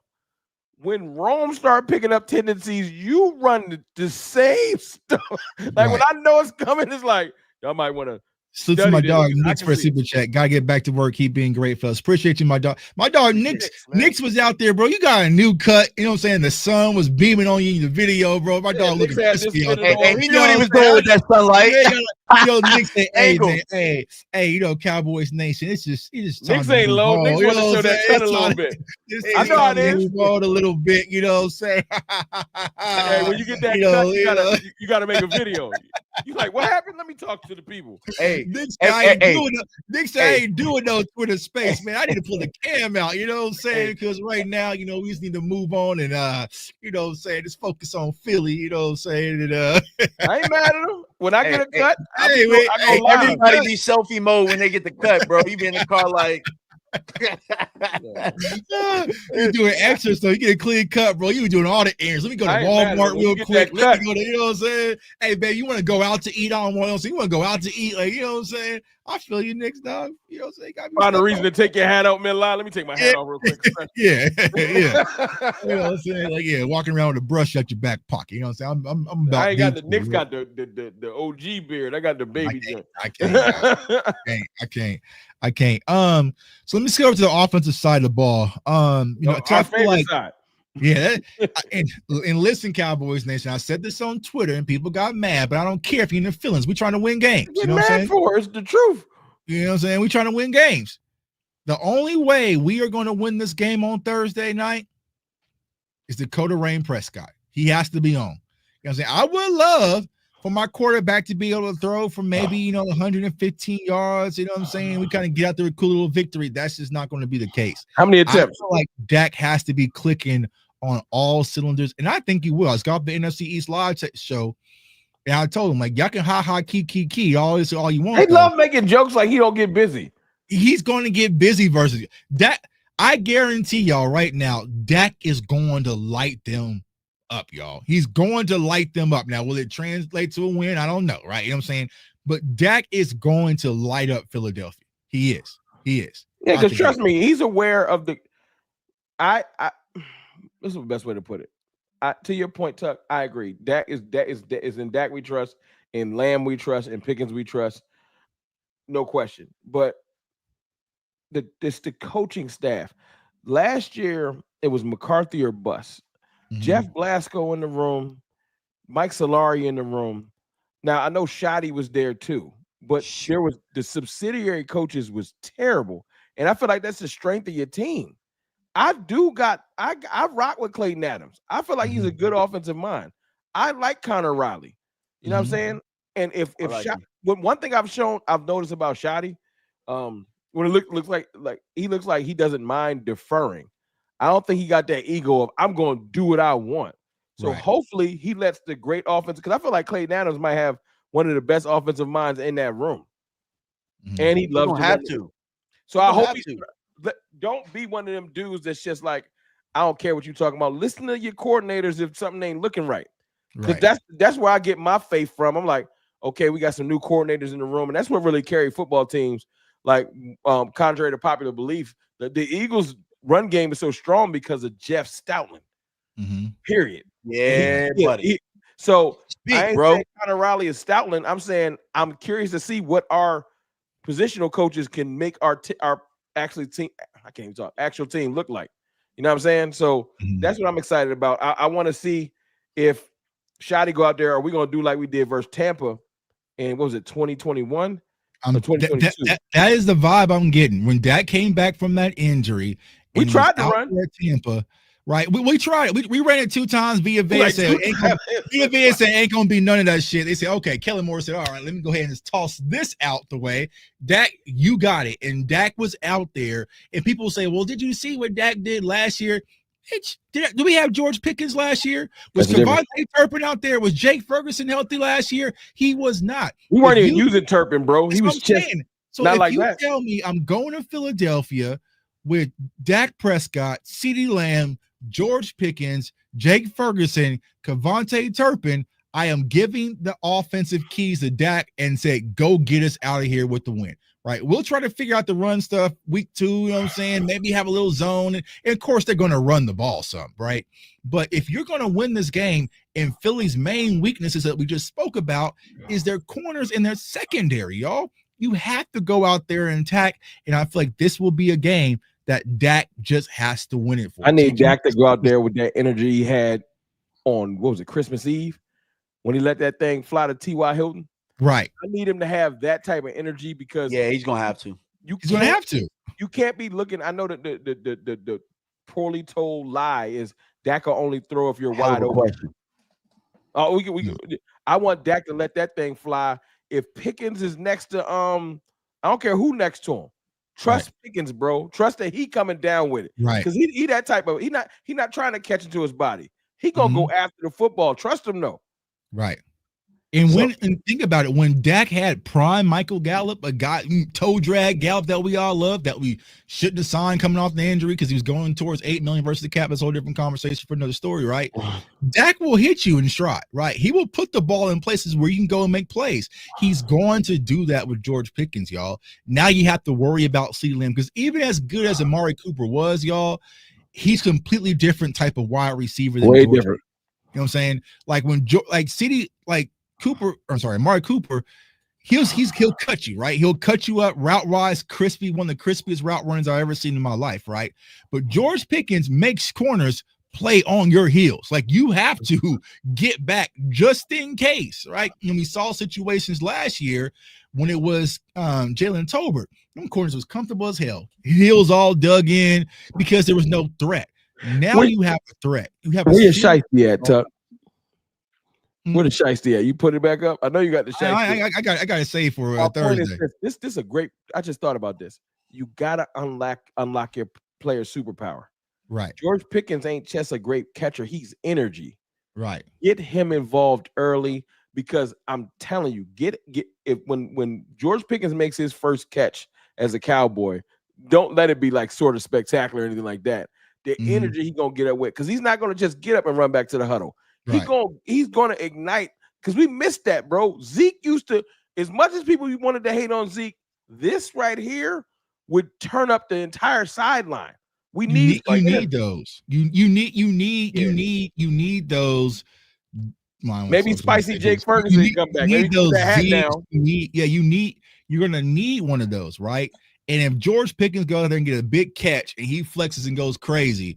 When Rome start picking up tendencies, you run the same stuff. Like when I know it's coming, it's like y'all might want to. Salute to my dog Nix for a super chat. Gotta get back to work. Keep being great, fellas. Appreciate you, my dog. My dog Nix was out there, bro. You got a new cut. You know what I'm saying? The sun was beaming on you in the video, bro. My dog looking crispy out there. Hey, he knew what he was doing with that sunlight. Nix said, hey, you know, Cowboys Nation. It's just Nix ain't low. Nix wants to show that cut a little bit. I know how it is. A little bit, you know what I'm saying? Hey, when you get that cut, you gotta make a video. You like, what happened? Let me talk to the people. Hey, Nick hey, ain't doing no Twitter space, man. I need to pull the cam out, you know what I'm saying? Because right now, you know, we just need to move on and you know what I'm saying, just focus on Philly, you know what I'm saying? And I ain't mad at him. When I get a cut, everybody be selfie mode when they get the cut, bro. You be in the car like you doing extra, so you get a clean cut, bro. You were doing all the errands. Let me go to Walmart real quick. Let me go to, you know what I'm saying? Hey, man, you want to go out to eat on one? So you want to go out to eat, like, you know what I'm saying? I feel you, Nick's dog. You know what I'm saying? Find a reason to take your hat out mid-line. Let me take my hat off real quick. Yeah. You know what I'm saying? Like, walking around with a brush at your back pocket. You know what I'm saying? I'm about. I ain't got the Nick's got the OG beard. I got the baby joint. I can't. So let me go over to the offensive side of the ball. You know, our favorite side. Yeah, and listen, Cowboys Nation, I said this on Twitter and people got mad, but I don't care if you're in the feelings. We're trying to win games. You know what I'm saying? It's the truth. You know what I'm saying? We're trying to win games. The only way we are going to win this game on Thursday night is Dakota Rain Prescott. He has to be on. You know what I'm saying? I would love for my quarterback to be able to throw from maybe, you know, 115 yards. You know what I'm saying? We kind of get out there with a cool little victory. That's just not going to be the case. How many attempts? I feel like Dak has to be clicking on all cylinders, and I think he will. I was got the NFC East live show, and I told him, like, y'all can key all this all you want. They love making jokes like he don't get busy. He's going to get busy versus that. I guarantee y'all right now, Dak is going to light them up, y'all. He's going to light them up. Now, will it translate to a win? I don't know, right? You know what I'm saying? But Dak is going to light up Philadelphia. He is. Yeah, because trust me, he's aware of the. This is the best way to put it. To your point, Tuck, I agree. Dak is in Dak we trust, in Lamb we trust, in Pickens we trust, no question. But the coaching staff. Last year it was McCarthy or bust. Mm-hmm. Jeff Blasco in the room, Mike Solari in the room. Now I know Shoddy was there too, but there was the subsidiary coaches was terrible, and I feel like that's the strength of your team. I rock with Clayton Adams. I feel like he's a good offensive mind. I like Connor Riley. You know what I'm saying? And if one thing I've noticed about Shoddy, when it looks like he doesn't mind deferring. I don't think he got that ego of I'm going to do what I want. So hopefully he lets the great offense, because I feel like Clayton Adams might have one of the best offensive minds in that room, and he loves to have to. So I hope don't be one of them dudes that's just like, I don't care what you're talking about. Listen to your coordinators if something ain't looking right. Because that's where I get my faith from. I'm like, okay, we got some new coordinators in the room, and that's what really carry football teams. Like, contrary to popular belief, the Eagles' run game is so strong because of Jeff Stoutland. Period. Yeah, buddy. So I ain't saying Connor Riley is Stoutland. I'm saying I'm curious to see what our positional coaches can make our actual team look like. You know what I'm saying? So that's what I'm excited about. I want to see if Shoddy go out there, are we going to do like we did versus Tampa in, what was it, 2021? 2022? That is the vibe I'm getting. When Dak came back from that injury, we tried to run at Tampa. Right, we tried it. We ran it 2 times. Via said ain't gonna be none of that shit. They said, okay. Kellen Moore said, all right, let me go ahead and just toss this out the way. Dak, you got it. And Dak was out there, and people say, well, did you see what Dak did last year? Do we have George Pickens last year? Was Cavante Turpin out there? Was Jake Ferguson healthy last year? He was not. We weren't even using Turpin, bro. He was just so not if like you that. Tell me I'm going to Philadelphia with Dak Prescott, CeeDee Lamb, George Pickens, Jake Ferguson, Cavante Turpin, I am giving the offensive keys to Dak and say, go get us out of here with the win. Right. We'll try to figure out the run stuff week 2. You know what I'm saying? Maybe have a little zone. And of course, they're going to run the ball some. Right. But if you're going to win this game, and Philly's main weaknesses that we just spoke about is their corners and their secondary, y'all. You have to go out there and attack. And I feel like this will be a game that Dak just has to win it for. I need Dak to go out there with that energy he had on, what was it, Christmas Eve, when he let that thing fly to T.Y. Hilton. Right. I need him to have that type of energy because he's gonna have to. He's gonna have to. You can't be looking. I know that the poorly told lie is Dak will only throw if you're wide open. Oh, I want Dak to let that thing fly. If Pickens is next to I don't care who next to him. Trust Pickens, bro. Trust that he coming down with it. Right. Because he that type of he not trying to catch into his body. He gonna go after the football. Trust him though. Right. And think about it, when Dak had prime Michael Gallup, a guy toe drag Gallup that we all love, that we shouldn't have signed coming off the injury because he was going towards $8 million versus the cap. That's a whole different conversation for another story, right? Dak will hit you in stride, right? He will put the ball in places where you can go and make plays. He's going to do that with George Pickens, y'all. Now you have to worry about CeeDee Lamb, because even as good as Amari Cooper was, y'all, he's completely different type of wide receiver than Way George. different. You know what I'm saying? Like when Amari Cooper, he'll cut you, right? He'll cut you up route wise, crispy, one of the crispiest route runners I've ever seen in my life, right? But George Pickens makes corners play on your heels. Like, you have to get back just in case, right? And we saw situations last year when it was Jalen Tolbert. Them corners was comfortable as hell. Heels all dug in because there was no threat. Now you have a threat. You have where your shiesty at, Tuck? Where the shiesty at? You put it back up? I know you got the shiesty. I got to say for Thursday. This is a great. I just thought about this. You gotta unlock your player superpower. Right. George Pickens ain't just a great catcher. He's energy. Right. Get him involved early, because I'm telling you, when George Pickens makes his first catch as a Cowboy, don't let it be like sort of spectacular or anything like that. The energy he gonna get up with, because he's not gonna just get up and run back to the huddle. Right. He's gonna ignite, because we missed that, bro. Zeke used to, as much as people wanted to hate on Zeke, this right here would turn up the entire sideline. You need those. You need those. Maybe Spicy Jake Ferguson come back. Maybe those down. You're gonna need one of those, right? And if George Pickens goes out there and get a big catch and he flexes and goes crazy,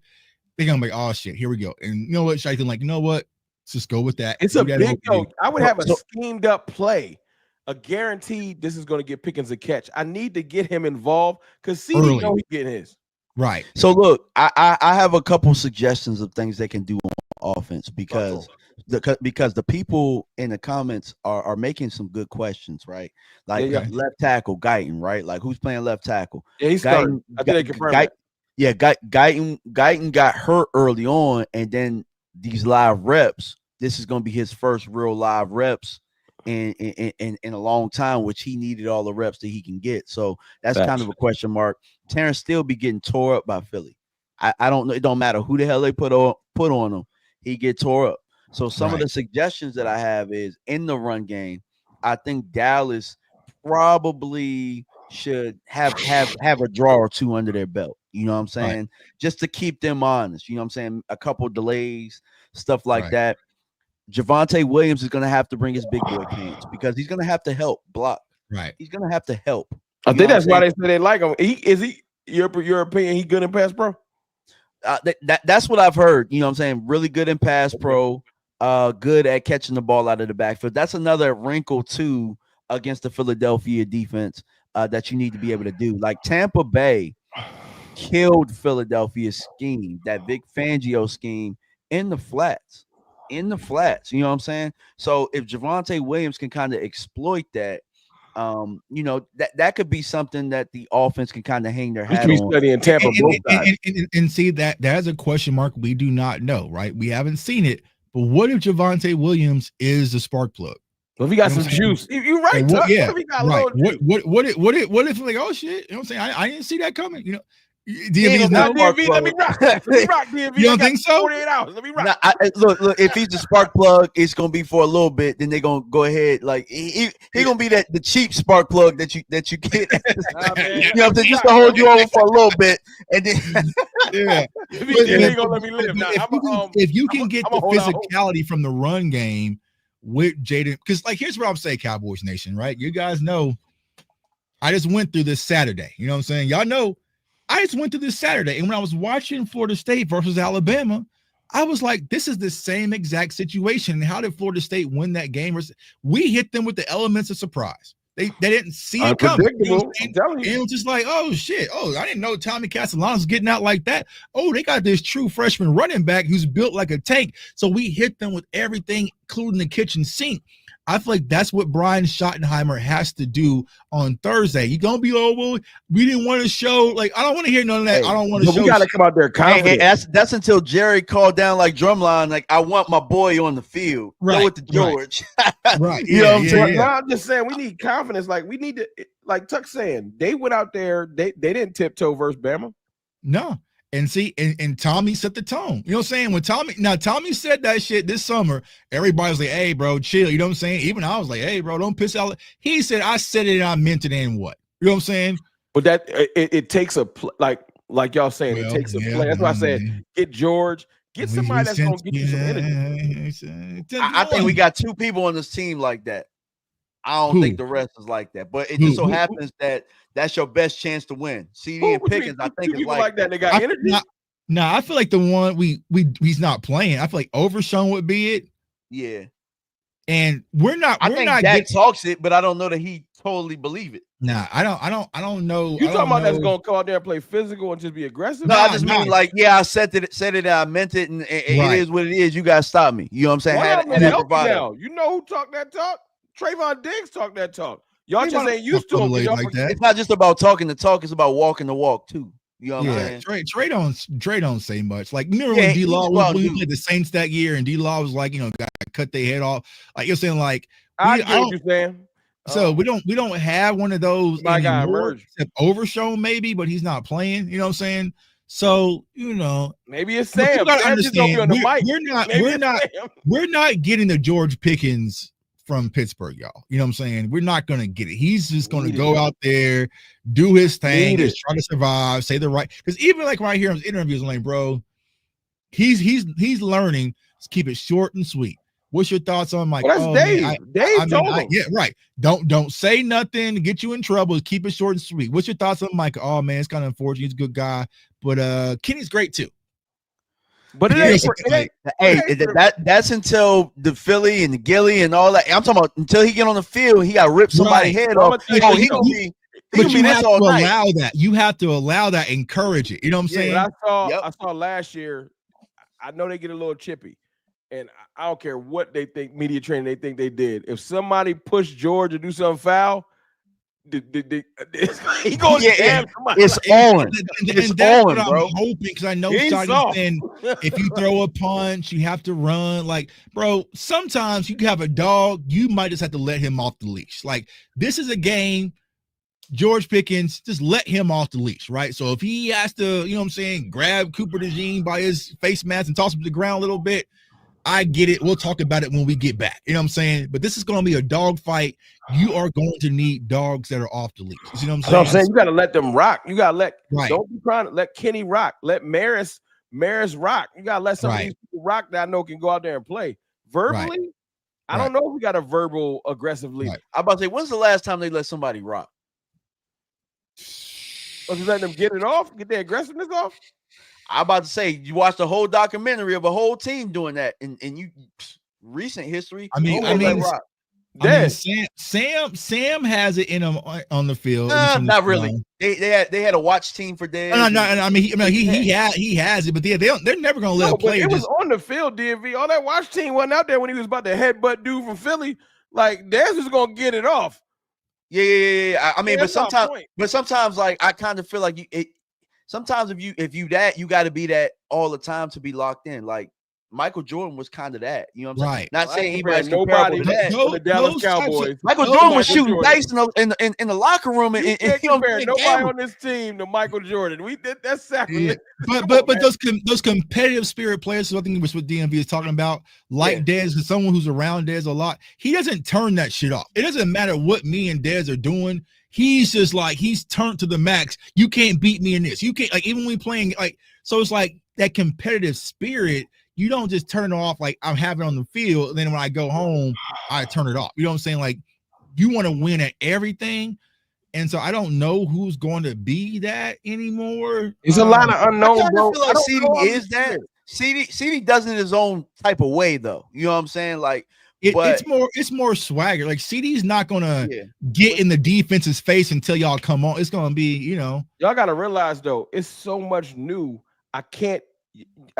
they're gonna be like, oh shit, here we go. And you know what, Shaitan, like, you know what? Let's just go with that. It's a big go. I would have a schemed up play, a guaranteed this is going to get Pickens a catch. I need to get him involved, because CeeDee know he's getting his. Right. So look, I have a couple suggestions of things they can do on offense, because the people in the comments are making some good questions, right? Like left tackle Guyton, right? Like, who's playing left tackle? Yeah, he's starting. I think they confirmed that. Yeah, Guyton got hurt early on, and then these live reps. This is going to be his first real live reps in a long time, which he needed all the reps that he can get. So that's kind of a question mark. Terrence still be getting tore up by Philly. I don't know. It don't matter who the hell they put on him. He get tore up. So some of the suggestions that I have is, in the run game, I think Dallas probably should have a draw or two under their belt. You know what I'm saying? Just to keep them honest. You know what I'm saying? A couple delays, stuff like that. Javonte Williams is going to have to bring his big boy pants, because he's going to have to help block. Right. He's going to have to help. I think that's why they say they like him. Your opinion, he good in pass pro? That's what I've heard. You know what I'm saying? Really good in pass pro. Good at catching the ball out of the backfield. That's another wrinkle too against the Philadelphia defense that you need to be able to do. Like, Tampa Bay killed Philadelphia's scheme, that Vic Fangio scheme, in the flats. You know what I'm saying? So if Javonte Williams can kind of exploit that, that could be something that the offense can kind of hang their hat on. Studying Tampa and see that's a question mark we do not know, right? We haven't seen it, but what if Javonte Williams is the spark plug? Well, if he got some juice, you're right. What if like, oh shit, you know what I'm saying? I didn't see that coming. You know, DMV is not DMV. Let me rock. DMV. You don't think so? 48 hours. Let me rock. Look. If he's the spark plug, it's gonna be for a little bit. Then they're gonna go ahead. Like, he gonna be the cheap spark plug that you get. You know, what I'm saying? Just to hold you over for a little bit, and then he gonna let me live. If you can get the physicality from the run game with Jaden, because like, here's what I'm saying, Cowboys Nation, right? You guys know, I just went through this Saturday. You know what I'm saying? Y'all know. I just went through this Saturday, and when I was watching Florida State versus Alabama, I was like, this is the same exact situation. And how did Florida State win that game? We hit them with the elements of surprise. They didn't see it coming. You know, it was just like, oh shit. Oh, I didn't know Tommy Castellanos getting out like that. Oh, they got this true freshman running back who's built like a tank. So we hit them with everything including the kitchen sink. I feel like that's what Brian Schottenheimer has to do on Thursday. You're gonna be, oh well, we didn't want to show. Like, I don't want to hear none of that. Hey, I don't want to show. We gotta come out there confident. That's until Jerry called down like drumline, like I want my boy on the field. Right, Go with the George. Right. You know what I'm saying? No, I'm just saying we need confidence. Like we need to, like Tuck's saying, they went out there, they didn't tiptoe versus Bama. No. And see, and Tommy set the tone. You know what I'm saying? When Tommy said that shit this summer, everybody was like, hey, bro, chill. You know what I'm saying? Even I was like, hey, bro, don't piss out. He said, I said it and I meant it, and what? You know what I'm saying? But that it takes a like y'all saying, it takes a play. That's why I said get George, get somebody that's gonna get you some energy. I think we got two people on this team like that. I don't think the rest is like that. But it just so happens that that's your best chance to win. CD and Pickens, I think, is like that. They got energy. Nah, I feel like the one he's not playing. I feel like Overshown would be it. Yeah. And we're not. I think Dak talks it, but I don't know that he totally believe it. Nah, I don't know. You talking about that's gonna come out there and play physical and just be aggressive? No, I just mean like, yeah, I said it, I meant it, and it is what it is. You guys stop me. You know what I'm saying? You know who talked that talk? Trayvon Diggs talked that talk. Y'all just ain't used to him. Like that. It's not just about talking the talk; it's about walking the walk too. You know what I'm saying? Trey don't say much. Like, remember when D-Law when we played the Saints that year, and D-Law was like, got cut their head off. Like you're saying, like I get what you're saying. So we don't have one of those anymore, except Overshown maybe, but he's not playing. You know what I'm saying? So maybe it's Sam. You gotta understand, we're not getting the George Pickens from Pittsburgh, y'all. You know what I'm saying? We're not gonna get it. He's just gonna go out there, do his thing, just try to survive, say the right. Because even like right here in his interviews, I'm like, bro, he's learning to keep it short and sweet. What's your thoughts on Mike? Well, that's Dave. Dave told him. Yeah, right. Don't say nothing to get you in trouble. Keep it short and sweet. What's your thoughts on Mike? Oh man, it's kind of unfortunate. He's a good guy, but Kenny's great too. But that's until the Philly and the Gilly and all that. I'm talking about until he get on the field, he got to rip somebody's head off. But you have to allow that. You have to allow that. Encourage it. You know what I'm saying? I saw last year. I know they get a little chippy, and I don't care what they think media training they think they did. If somebody pushed George to do something foul, he goes damn somebody. It's on. It's on, bro. I'm hoping because I know if you throw a punch, you have to run. Like, bro, sometimes you can have a dog. You might just have to let him off the leash. Like, this is a game. George Pickens, just let him off the leash, right? So if he has to, you know what I'm saying, grab Cooper DeJean by his face mask and toss him to the ground a little bit, I get it. We'll talk about it when we get back. You know what I'm saying? But this is going to be a dog fight. You are going to need dogs that are off the leash. You know what I'm saying? You got to let them rock. You got to don't be trying to let Kenny rock. Let Maris rock. You got to let some of these people rock that I know can go out there and play. Verbally, I don't know if we got a verbal aggressive leader. I'm about to say, when's the last time they let somebody rock? Or just let them get it off, get their aggressiveness off? I'm about to say, you watch the whole documentary of a whole team doing that in you recent history. Sam has it in him on the field. Not really. They had a watch team for days. No. I mean, he has it, but they're never gonna let him play. It was on the field, DMV. All that watch team wasn't out there when he was about to headbutt dude from Philly. Like, Dez was gonna get it off. Yeah. I mean, but sometimes, like, I kind of feel like sometimes if you that, you got to be that all the time to be locked in. Like Michael Jordan was kind of that. You know what I'm saying? Not saying anybody's comparable to that. The Dallas Cowboys. Michael Jordan was shooting dice in the locker room, and nobody on this team to Michael Jordan. We did that sacrilege. Yeah. But those competitive spirit players, so I think was what DMV is talking about, like Dez, is someone who's around Dez a lot. He doesn't turn that shit off. It doesn't matter what me and Dez are doing. He's just like, he's turned to the max. You can't beat me in this. You can't, like, even when we playing, like, so it's like that competitive spirit. You don't just turn it off like I'm having on the field. And then when I go home, I turn it off. You know what I'm saying? Like, you want to win at everything. And so I don't know who's going to be that anymore. It's a lot of unknown, bro. I feel like CD is that. CD does it his own type of way, though. You know what I'm saying? Like, it's more swagger. Like, CD's not gonna get in the defense's face until y'all come on. It's gonna be, y'all gotta realize though, it's so much new. I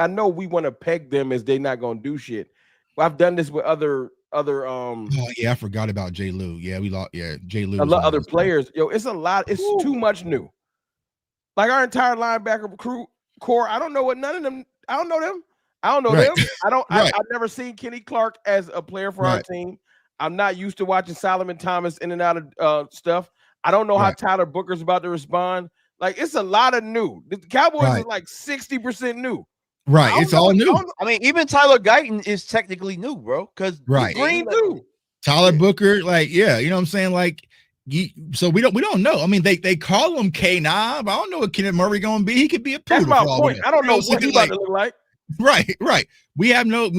know we want to peg them as they not gonna do shit. I've done this with other Oh yeah, I forgot about J. Lou. Yeah, we lost. Yeah, J. Lou. a lot other players. Yo, it's a lot. It's too much new. Like our entire linebacker core. I don't know what none of them. I don't know them. I don't know them. I don't. I've never seen Kenny Clark as a player for our team. I'm not used to watching Solomon Thomas in and out of stuff. I don't know how Tyler Booker's about to respond. Like, it's a lot of new. The Cowboys is like 60% new. Right. It's all new. I mean, even Tyler Guyton is technically new, bro. Because Green too. Tyler Booker, like, yeah, you know what I'm saying? Like, so we don't know. I mean, they call him K9, but I don't know what Kenneth Murray gonna be. He could be a poodle. That's my point. I don't know what he's about to look like. Right. We have no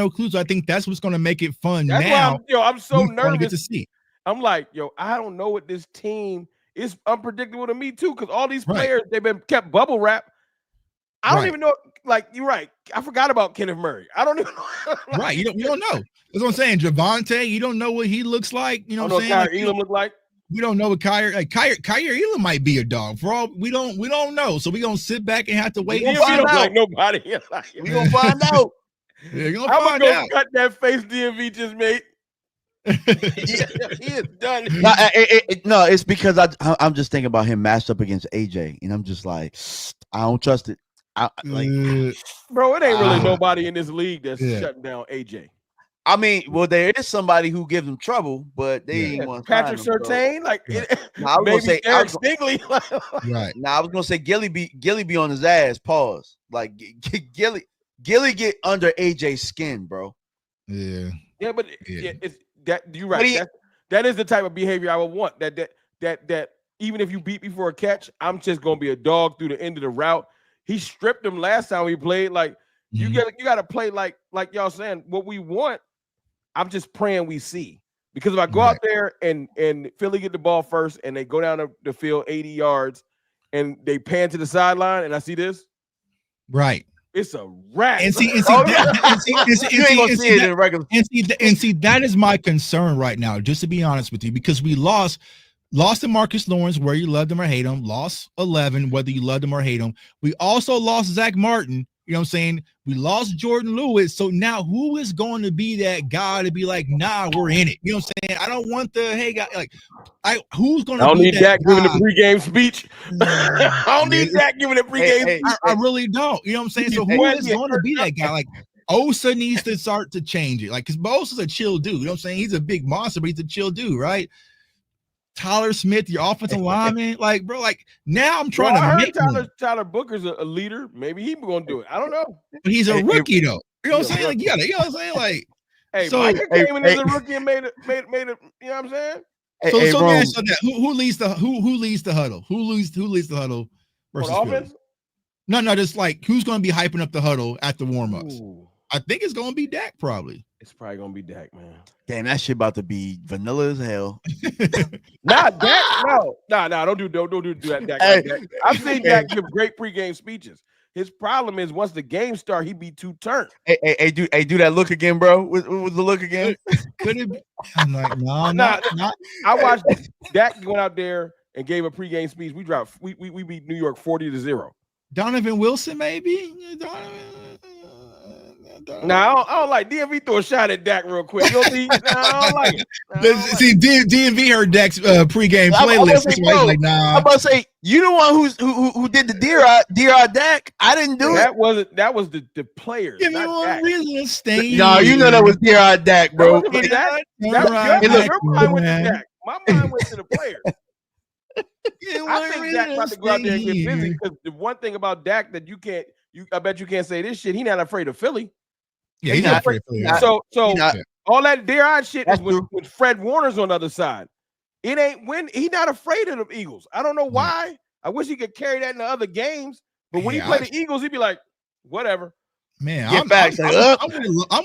clues. I think that's what's gonna make it fun. That's now. Why I'm so nervous to see. I'm like, I don't know what this team is. Unpredictable to me too, because all these players they've been kept bubble wrap. I don't even know. Like, you're right. I forgot about Kenneth Murray. I don't even know. Right. You don't know. That's what I'm saying. Javonte, you don't know what he looks like. You know what I'm saying? Kyrie Elam look like. We don't know what Kyrie Elam might be a dog. For all we don't know. So we're gonna sit back and have to wait and find out. Like nobody. We're gonna find out. I'm gonna go cut that face DMV just made. He is done. No, it's because I'm just thinking about him matched up against AJ, and I'm just like, I don't trust it. Bro, it ain't really nobody in this league that's shutting down AJ. I mean, well, there is somebody who gives him trouble, but they ain't want Patrick Surtain, like I was gonna say Eric Stingley. Right. Now I was gonna say Gilly be on his ass. Pause. Like Gilly get under AJ's skin, bro. Yeah. Yeah, but it's that you're right. That is the type of behavior I would want. That even if you beat me for a catch, I'm just gonna be a dog through the end of the route. He stripped him last time we played. Like you gotta play like y'all saying what we want. I'm just praying we see, because if I go out there and Philly get the ball first and they go down the field 80 yards and they pan to the sideline and I see this, right, it's a wrap. And see, that is my concern right now. Just to be honest with you, because we lost to Marcus Lawrence, where you loved him or hate him. Lost 11, whether you loved him or hate him. We also lost Zach Martin. You know what I'm saying? We lost Jordan Lewis. So now who is going to be that guy to be like, nah, we're in it? You know what I'm saying? I don't want the, hey, guy, like, who's going to be that guy? I don't need Dak giving a pregame speech. I don't need Dak giving a pregame speech. I really don't. You know what I'm saying? So who is going to be that guy? Like, Osa needs to start to change it. Like, because Osa's a chill dude. You know what I'm saying? He's a big monster, but he's a chill dude, right? Tyler Smith, your offensive lineman, like, bro, like, now I'm trying to make Tyler Booker's a leader. Maybe he's gonna do it. I don't know. But he's a rookie, though. You know what I'm saying? Like, you know what I'm saying? Like, hey, so Micah came in as a rookie and made it. You know what I'm saying? So who leads the huddle? Who leads the huddle versus offense? No, just like who's gonna be hyping up the huddle at the warm-ups? I think it's gonna be Dak, probably. It's probably gonna be Dak, man. Damn, that shit about to be vanilla as hell. Nah, Dak, no, don't do that, Dak. Hey, like that. I've seen Dak give great pregame speeches. His problem is once the game starts, he be too turned. Hey, do that look again, bro. What was the look again? Could it be? I'm like, no, not. I watched Dak went out there and gave a pregame speech. We dropped. We beat New York 40-0. Donovan Wilson, maybe. No, I don't like DMV. Throw a shot at Dak real quick. I don't like it. See, DMV heard Dak's pregame playlist. That's why he's like, nah. I'm about to say, you the one who did the DR Dak. I didn't do it. That was the players. Give me one reason to stay. No, you know that was DR Dak, bro. My mind went to Dak. My mind went to the players. I think Dak about to go out there and get busy, because the one thing about Dak that I bet you can't say this shit. He's not afraid of Philly. Yeah, he's not afraid of Philly. So all that DRI shit is with Fred Warner's on the other side. It ain't when he's not afraid of the Eagles. I don't know why. I wish he could carry that in the other games. But when he played the Eagles, he'd be like, whatever. Man, I'm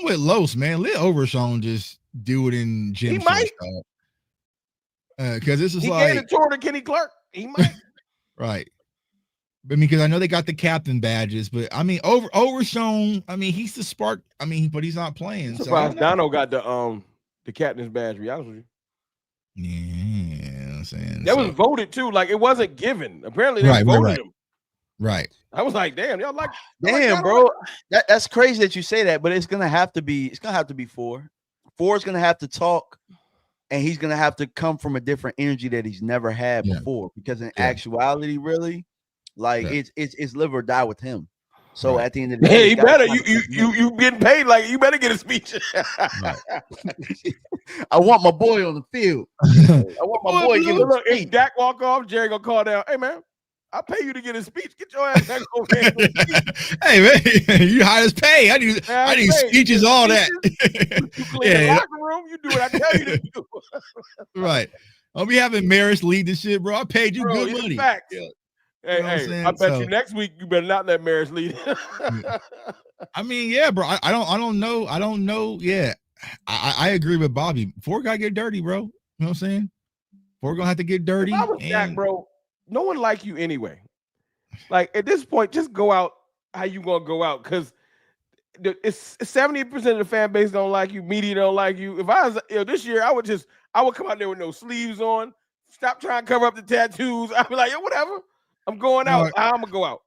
with Los, man. Let Overshawn just do it in gym. He might. Because this is he like gave the tour to Kenny Clark. He might. Right. But because I know they got the captain badges, but I mean, Overshawn, I mean, he's the spark. I mean, but he's not playing. Surprised Dono got the captain's badge. To be honest with you. Yeah, I'm saying that was voted too. Like, it wasn't given. Apparently, they voted him. Right. I was like, damn, y'all like damn, bro. That's crazy that you say that, but it's gonna have to be 4. 4 is gonna have to talk, and he's gonna have to come from a different energy that he's never had before. Because in actuality, really, like it's live or die with him. So at the end of the day, he better you getting paid, like you better get a speech. I want my boy on the field. I want my boy. Look, if Dak walk off, Jerry gonna call down. Hey man, I pay you to get a speech. Get your ass back over here. Hey man, you highest pay. I need speeches, all that. You clean the locker room. You do what I tell you to do. Right. I'll be having Maris lead the shit, bro. I paid you good money. Fact. Yeah. Hey, I bet you next week you better not let Maris lead. I mean, yeah, bro. I don't know. Yeah. I agree with Bobby. 4 gotta get dirty, bro. You know what I'm saying? 4 gonna have to get dirty. If I was Dak, bro, no one like you anyway. Like at this point, just go out how you gonna go out, because it's 70% of the fan base don't like you, media don't like you. If I was this year, I would come out there with no sleeves on, stop trying to cover up the tattoos. I'd be like, yo, whatever. I'm going out. I'm gonna go out.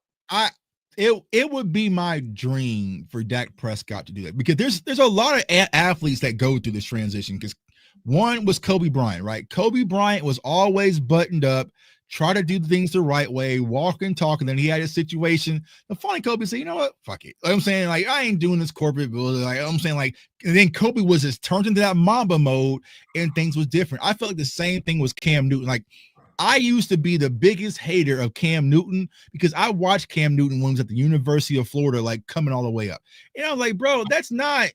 It would be my dream for Dak Prescott to do that, because there's a lot of athletes that go through this transition. Because one was Kobe Bryant, right? Kobe Bryant was always buttoned up, try to do things the right way, walk and talk, and then he had a situation. The funny Kobe said, you know what? Fuck it. Like I'm saying, like, I ain't doing this corporate building. Like I'm saying, like, and then Kobe was just turned into that Mamba mode and things was different. I felt like the same thing was Cam Newton. Like, I used to be the biggest hater of Cam Newton because I watched Cam Newton when he was at the University of Florida, like coming all the way up. And I was like, bro, that's not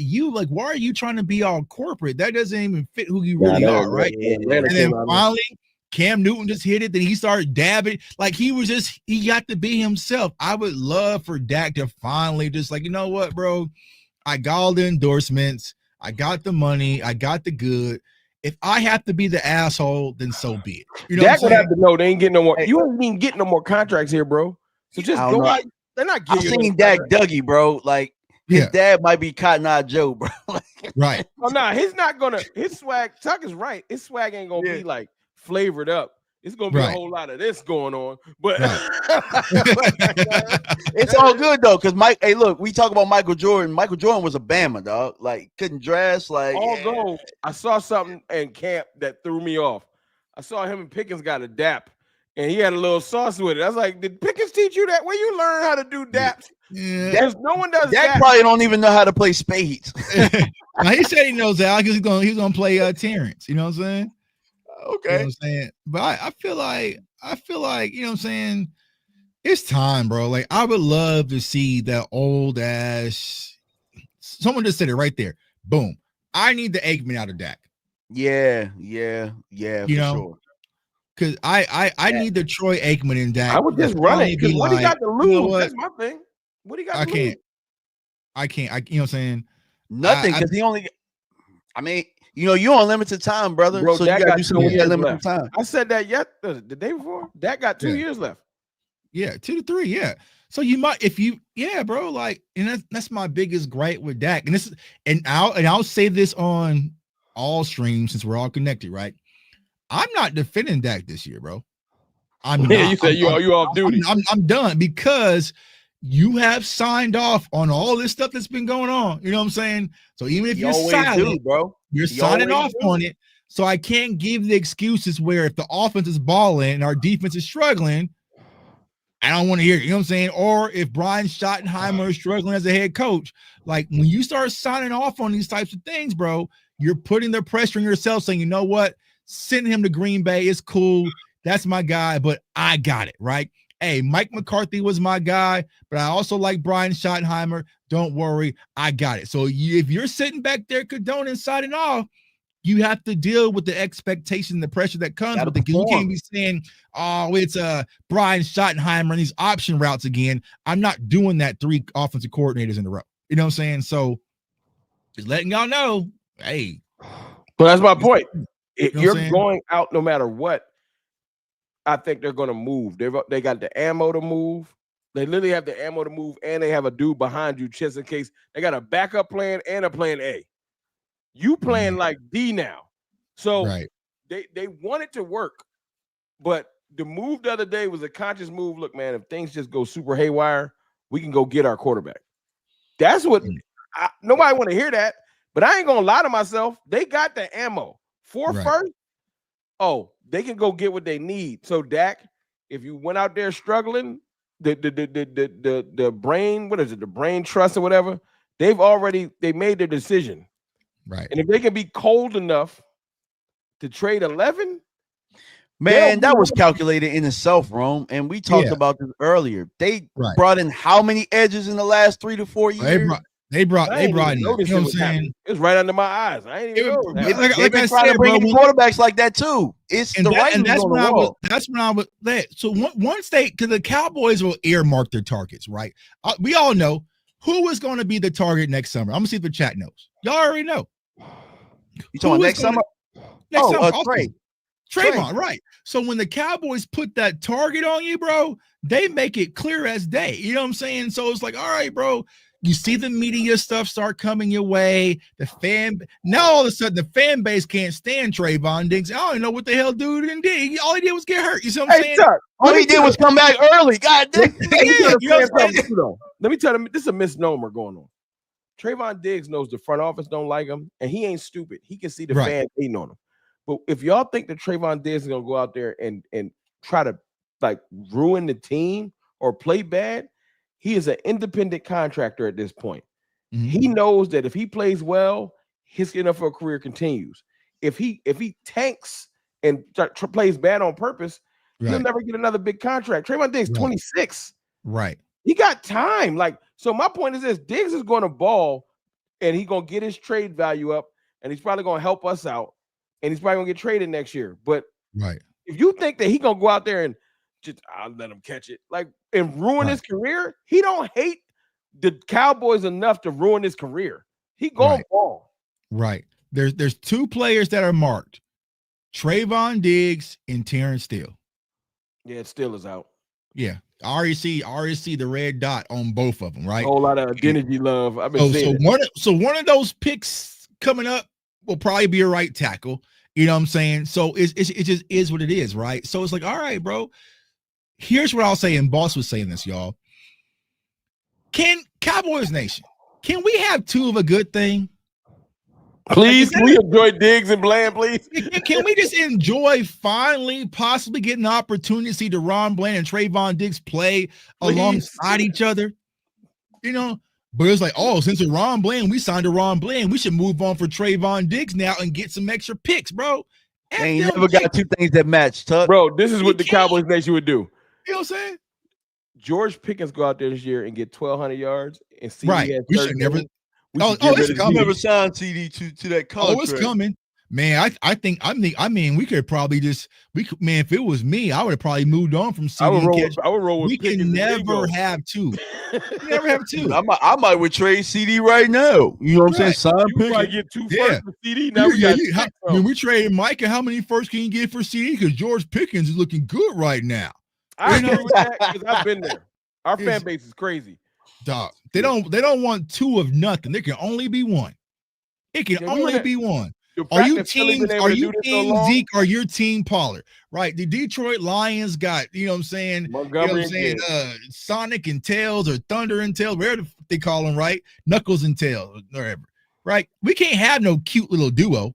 you. Like, why are you trying to be all corporate? That doesn't even fit who you really are, right? And then finally, Cam Newton just hit it. Then he started dabbing. Like he got to be himself. I would love for Dak to finally just like, you know what, bro? I got all the endorsements. I got the money. I got the good. If I have to be the asshole, then so be it. You know, Dak would have to know they ain't getting no more. You ain't even getting no more contracts here, bro. So just go out. They're not getting. I've seen Dak Dougie, bro. Like his dad might be Cotton Eye Joe, bro. Right. Oh no, he's not gonna. His swag. Tuck is right. His swag ain't gonna be like flavored up. It's gonna be a whole lot of this going on, but it's all good though. Cause Mike, hey, look, we talk about Michael Jordan. Michael Jordan was a Bama, dog. Like couldn't dress. Like although I saw something in camp that threw me off. I saw him and Pickens got a dap, and he had a little sauce with it. I was like, did Pickens teach you that? Where you learn how to do daps? Yeah, no one does. Dak probably don't even know how to play spades. Now, he said he knows that because he's gonna play Terrence. You know what I'm saying? Okay. You know what I'm saying? But I feel like, you know what I'm saying? It's time, bro. Like, I would love to see that old ass. Someone just said it right there. Boom. I need the Aikman out of Dak. Yeah. You know? Sure. Because I need the Troy Aikman in Dak. I would just run it. Because what he got to lose? You know that's my thing. What he got to lose? I can't. You know what I'm saying? Nothing. Because he only. I mean. You know, you're on limited time, brother. Bro, so Dak you gotta do something with limited time. I said that the day before. Dak got 2 years left. Yeah, 2 to 3. Yeah. So you might, bro. Like, and that's my biggest gripe with Dak. And I'll say this on all streams since we're all connected, right? I'm not defending Dak this year, bro. You said you off duty. I'm done because you have signed off on all this stuff that's been going on. You know what I'm saying? So even if you're silent, bro, you're signing off on it. So I can't give the excuses where if the offense is balling and our defense is struggling, I don't want to hear it. You know what I'm saying? Or if Brian Schottenheimer is struggling as a head coach, like when you start signing off on these types of things, bro, you're putting the pressure on yourself saying, you know what? Sending him to Green Bay is cool. That's my guy, but I got it, right? Hey, Mike McCarthy was my guy, but I also like Brian Schottenheimer. Don't worry, I got it. So if you're sitting back there condoning signing off, you have to deal with the expectation, the pressure that comes with it. You can't be saying, oh, it's Brian Schottenheimer and these option routes again. I'm not doing that 3 offensive coordinators in a row. You know what I'm saying? So just letting y'all know, hey. Well, that's my point. If you're going out no matter what, I think they're going to move. They got the ammo to move. They literally have the ammo to move, and they have a dude behind you just in case. They got a backup plan and a plan A. You playing like D now. So they want it to work, but the move the other day was a conscious move. Look, man, if things just go super haywire, we can go get our quarterback. That's what nobody want to hear that, but I ain't gonna lie to myself. They got the ammo for first. Oh, they can go get what they need. So Dak, if you went out there struggling, the brain, what is it? The brain trust or whatever. They made their decision. Right. And if they can be cold enough to trade 11, man, that was calculated in itself, Rome. And we talked about this earlier. They brought in how many edges in the last 3 to 4 years? They brought in, you know what I'm saying? It's right under my eyes. I ain't even know. They've been trying to bring in quarterbacks like that too. It's the right. And that's when I was that. So once because the Cowboys will earmark their targets, right? We all know who is going to be the target next summer. I'm gonna see if the chat knows. Y'all already know. You talking next summer? Next summer, Trayvon, right? So when the Cowboys put that target on you, bro, they make it clear as day. You know what I'm saying? So it's like, all right, bro. You see the media stuff start coming your way. Now all of a sudden the fan base can't stand Trayvon Diggs. I don't even know what the hell dude did. All he did was get hurt. You see what I'm saying? All he did was come back early. God damn. Let me tell them this is a misnomer going on. Trayvon Diggs knows the front office don't like him, and he ain't stupid. He can see the fans hating on him. But if y'all think that Trayvon Diggs is gonna go out there and try to like ruin the team or play bad, he is an independent contractor at this point. Mm-hmm. He knows that if he plays well, his NFL career continues. If he tanks and plays bad on purpose, he'll never get another big contract. Trayvon Diggs, 26. Right. He got time. So my point is this: Diggs is going to ball, and he's going to get his trade value up, and he's probably going to help us out, and he's probably going to get traded next year. But if you think that he's going to go out there and I'll let him catch it, and ruin his career, he don't hate the Cowboys enough to ruin his career. He going ball. Right. There's 2 players that are marked: Trayvon Diggs and Terrence Steele. Yeah, Steele is out. Yeah. I already see the red dot on both of them, right? A whole lot of identity love. I've been seeing one of those picks coming up will probably be a right tackle. You know what I'm saying? So it just is what it is, right? So it's like, all right, bro. Here's what I'll say, and Boss was saying this, y'all. Cowboys Nation, can we have 2 of a good thing? Please, can we enjoy Diggs and Bland, please? Can we just enjoy finally possibly getting the opportunity to see DeRon Bland and Trayvon Diggs play alongside each other? You know, but it's like, since DeRon Bland, we signed DeRon Bland, we should move on for Trayvon Diggs now and get some extra picks, bro. They ain't never got 2 things that match, Tuck. Bro, this is what the Cowboys Nation would do. You know what I'm saying? George Pickens go out there this year and get 1,200 yards and see. We should never. I'll never sign CD to that contract. Oh, it's coming, man. I mean, we could probably if it was me, I would have probably moved on from CD. I would roll with. We can never have 2. Never have 2. I might would trade CD right now. You know what I'm saying? Sign Pickens. Probably get 2 first for CD. Now when we traded Micah, how many first can you get for CD? Because George Pickens is looking good right now. I agree with that because I've been there. Our fan base is crazy. Dog, they don't want 2 of nothing. There can only be 1. It can only be 1. Are you team Zeke or your team Pollard? Right. The Detroit Lions got, you know what I'm saying? Montgomery, Sonic and Tails or Thunder and Tails, whatever they call them, right? Knuckles and Tails, whatever. Right. We can't have no cute little duo.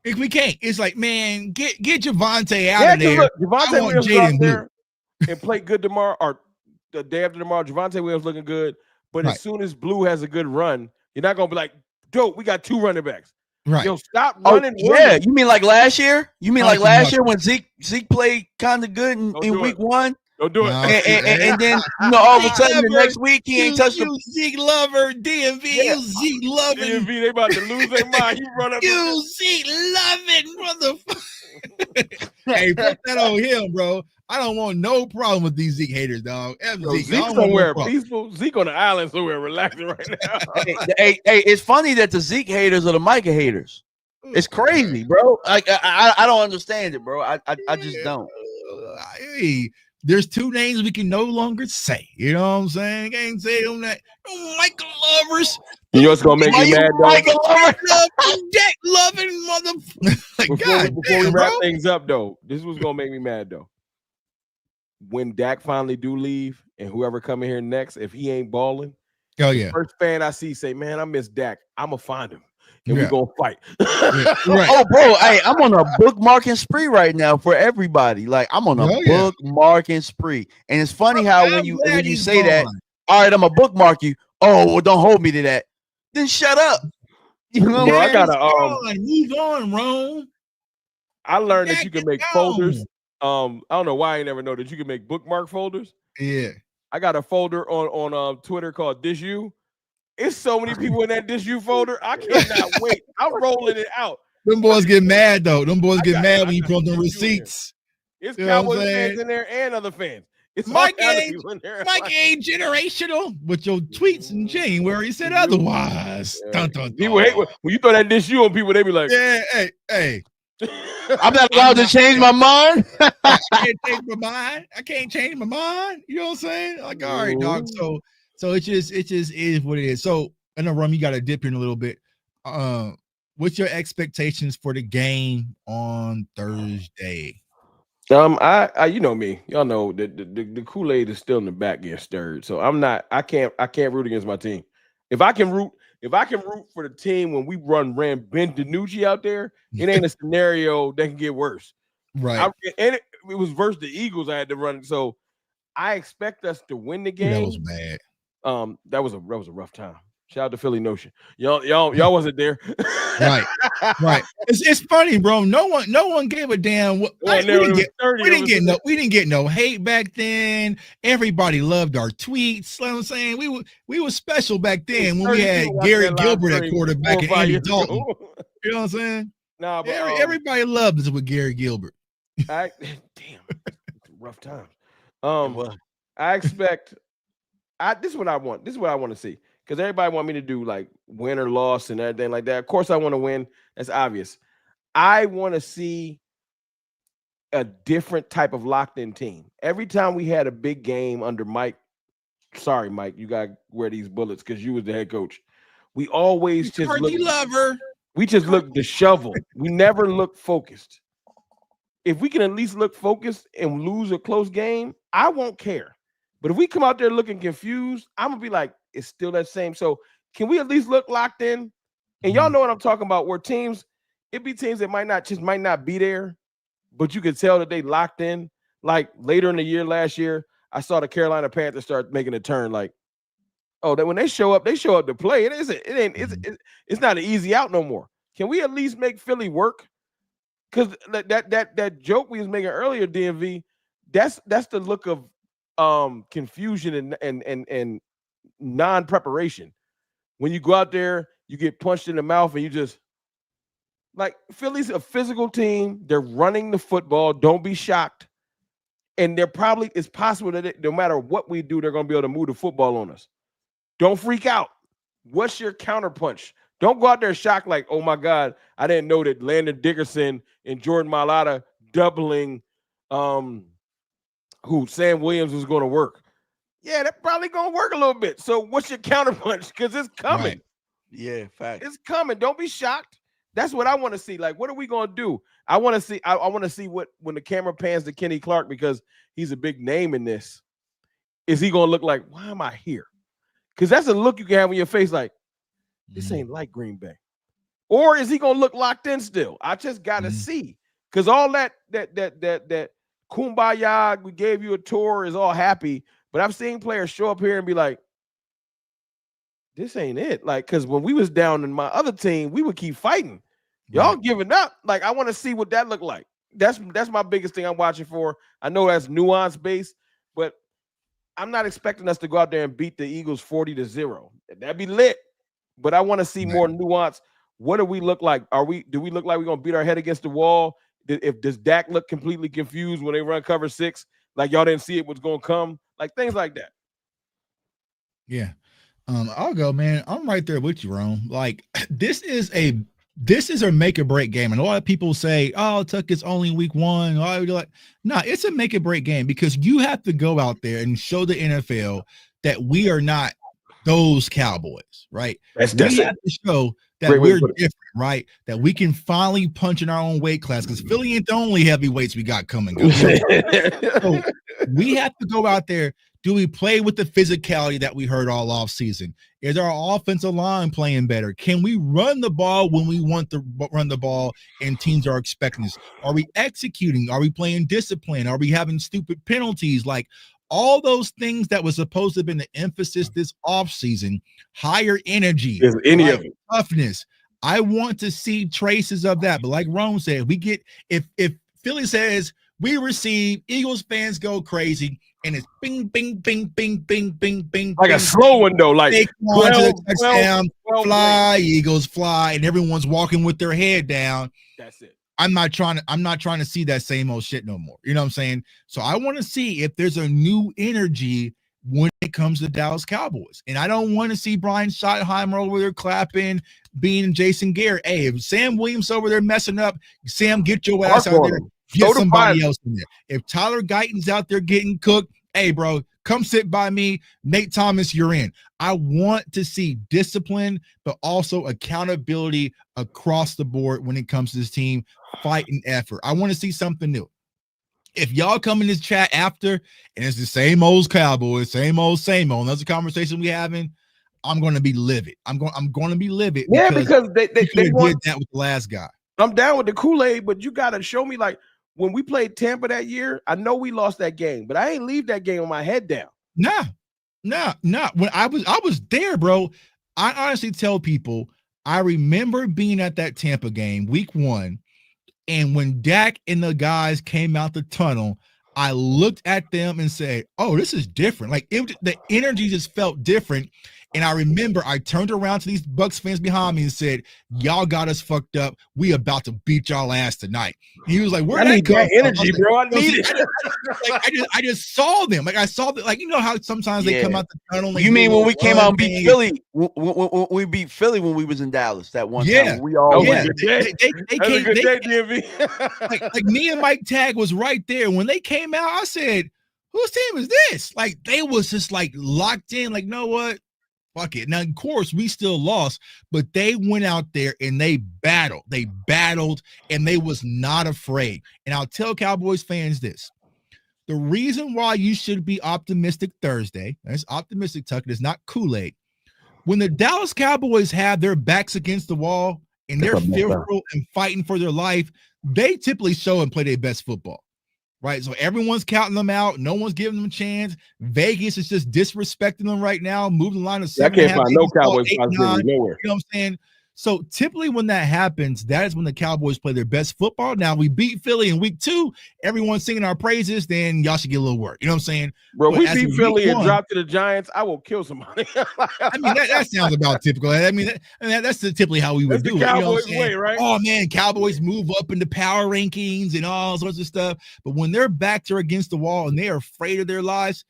If we can't, it's like, man, get Javonte out of there. Look, Javonte Williams go out there and play good tomorrow or the day after tomorrow. Javonte Williams looking good, but as soon as Blue has a good run, you're not gonna be like, dope, we got 2 running backs. Right. Yo, stop running. Yeah, you mean like last year? You mean like last year when Zeke played kind of good in week 1? Don't do it. And then all of a sudden the next week he ain't touched the Zeke lover, DMV. You Zeke loving. DMV, they about to lose their mind. You run up. You Zeke loving, motherfucker. Hey, put that on him, bro. I don't want no problem with these Zeke haters, dog. Zeke somewhere peaceful. Zeke on the island somewhere relaxing right now. hey, it's funny that the Zeke haters are the Micah haters. It's crazy, bro. I don't understand it, bro. I just don't. Hey, there's 2 names we can no longer say. You know what I'm saying? Can't say them that. Micah lovers. You know what's gonna make me mad, though? Micah lovers, deck loving motherfucker. Before we wrap things up, though, this was gonna make me mad, though. when Dak finally do leave and whoever come in here next, if he ain't balling, Oh the yeah, first fan I see say, "Man, I miss Dak. I'm gonna find him and yeah. we gonna fight." Yeah, right. Oh, bro, hey, I'm on a bookmarking spree right now for everybody. Like, I'm on a Oh yeah. bookmarking spree, and it's funny how when I'm you glad when you he's say that, gone. all right, I'm gonna bookmark you. Oh, well, don't hold me to that. Then shut up. You know Bro, what I I'm Dak saying? gotta is gone. Move on, Rome. I learned that Dak you can is make gone. folders. I don't know why I never know that you can make bookmark folders. Yeah. I got a folder on Twitter called This You. It's so many people in that This You folder. I cannot wait. I'm rolling it out. Them boys get mad though. Them boys get mad I when you got put them some This You in there. receipts. It's You know what I'm Cowboys saying? fans in there and other fans. It's all Mike kinds of ain't people in there. Mike ain't generational with your tweets in January. He said You. otherwise. Yeah. Dun, dun, People hate when you throw that This You on people. They be like, yeah, hey. I'm not allowed to change my mind. I can't change my mind. I can't change my mind. You know what I'm saying? Like, all right, dog. So it just is what it is. So I know, Rum, you got to dip in a little bit. What's your expectations for the game on Thursday? I you know me, y'all know that the Kool-Aid is still in the back getting stirred. So I can't root against my team. If I can root for the team when we ran Ben DiNucci out there, it ain't a scenario that can get worse. Right. It was versus the Eagles I had to run. So I expect us to win the game. That was bad. That was a rough time. Shout out to Philly Notion. Y'all wasn't there. Right. It's funny, bro. No one gave a damn. We didn't get no hate back then. Everybody loved our tweets. You know what I'm saying? We were special back then when we had Gary Gilbert at quarterback and Andy Dalton. You know what I'm saying? Nah, but everybody loved us with Gary Gilbert. Damn, rough time. I expect. This is what I want. This is what I want to see. Because everybody want me to do like win or loss and everything like that. Of course, I want to win. That's obvious. I want to see a different type of locked-in team. Every time we had a big game under Mike, sorry, Mike, you got to wear these bullets because you was the head coach. We always just look disheveled. We never look focused. If we can at least look focused and lose a close game, I won't care. But if we come out there looking confused, I'm going to be like, it's still that same. So can we at least look locked in? And y'all know what I'm talking about, where teams, it be teams that might not be there, but you can tell that they locked in. Like later in the year, last year, I saw the Carolina Panthers start making a turn. Like, oh, that when they show up to play. It's not an easy out no more. Can we at least make Philly work? Because that joke we was making earlier, DMV, that's the look of confusion and non-preparation. When you go out there, you get punched in the mouth and you just like Philly's a physical team. They're running the football. Don't be shocked. And it's possible that no matter what we do, they're going to be able to move the football on us. Don't freak out. What's your counterpunch? Don't go out there shocked like, oh my God, I didn't know that Landon Dickerson and Jordan Mailata doubling who Sam Williams was going to work. Yeah, that's probably going to work a little bit. So what's your counterpunch? Because it's coming. Right. Yeah, fact. It's coming. Don't be shocked. That's what I want to see. Like, what are we going to do? I want to see what when the camera pans to Kenny Clark, because he's a big name in this. Is he going to look like, why am I here? Because that's a look you can have on your face like, this ain't like Green Bay. Or is he going to look locked in still? I just got to see. Because all that kumbaya, we gave you a tour, is all happy. But I've seen players show up here and be like, this ain't it. Like, because when we was down in my other team, we would keep fighting. Y'all giving up. Like, I want to see what that looked like. That's my biggest thing I'm watching for. I know that's nuance based, but I'm not expecting us to go out there and beat the Eagles 40-0. That'd be lit. But I want to see more nuance. What do we look like? Do we look like we're gonna beat our head against the wall? Does Dak look completely confused when they run cover 6? Like y'all didn't see it was gonna come? Like things like that. Yeah. I'll go, man. I'm right there with you, Rome. Like this is a make or break game. And a lot of people say, oh, Tuck, it's only week 1. It's a make or break game, because you have to go out there and show the NFL that we are not those Cowboys, right? We have to show that we're different, right? That we can finally punch in our own weight class because Philly ain't the only heavyweights we got coming. So we have to go out there. Do we play with the physicality that we heard all off season? Is our offensive line playing better? Can we run the ball when we want to run the ball and teams are expecting us? Are we executing? Are we playing discipline? Are we having stupid penalties? Like all those things that was supposed to have been the emphasis this offseason, higher energy, toughness. I want to see traces of that. But like Rome said, we get if Philly says we receive, Eagles fans go crazy, and it's bing, bing, bing, bing, bing, bing, bing, like bing, a slow one though, like 12, fly, Eagles fly, and everyone's walking with their head down. That's it. I'm not trying to see that same old shit no more. You know what I'm saying? So I want to see if there's a new energy when it comes to Dallas Cowboys. And I don't want to see Brian Schottenheimer over there clapping, being Jason Garrett. Hey, if Sam Williams over there messing up, Sam, get your ass out there. Get somebody else in there. If Tyler Guyton's out there getting cooked, hey, bro, come sit by me. Nate Thomas, you're in. I want to see discipline, but also accountability across the board when it comes to this team, fight and effort. I want to see something new. If y'all come in this chat after and it's the same old Cowboys, same old, and that's a conversation we having, I'm going to be livid. I'm going to be livid. Yeah, because they did that with the last guy. I'm down with the Kool-Aid, but you got to show me, like, when we played Tampa that year, I know we lost that game, but I ain't leave that game with my head down. Nah. When I was there, bro. I honestly tell people I remember being at that Tampa game, week 1, and when Dak and the guys came out the tunnel, I looked at them and said, "Oh, this is different." Like the energy just felt different. And I remember I turned around to these Bucs fans behind me and said, "Y'all got us fucked up. We about to beat y'all ass tonight." And he was like, "Where need that energy, bro? I need it." I just saw them. Like I saw that. Like you know how sometimes they come out the tunnel. You mean when we came out and beat Philly? When we beat Philly when we was in Dallas that one time? We all went. They came. Like me and Mike Tagg was right there when they came out. I said, "Whose team is this?" Like they was just like locked in. Like, know what? Fuck it. Now, of course, we still lost, but they went out there and they battled. They battled, and they was not afraid. And I'll tell Cowboys fans this. The reason why you should be optimistic Thursday, that's optimistic, Tucker, is not Kool-Aid. When the Dallas Cowboys have their backs against the wall and they're fearful and fighting for their life, they typically show and play their best football. Right, so everyone's counting them out. No one's giving them a chance. Vegas is just disrespecting them right now. Moving the line of 7. I can't find no Cowboys nowhere. You know what I'm saying? So typically when that happens, that is when the Cowboys play their best football. Now we beat Philly in week 2. Everyone's singing our praises. Then y'all should get a little work. You know what I'm saying? Bro, we beat Philly and drop to the Giants. I will kill somebody. I mean, that sounds about typical. I mean, that's typically how we would do it. Cowboys way, right? Oh man, Cowboys move up into power rankings and all sorts of stuff. But when their backs are against the wall and they are afraid of their lives,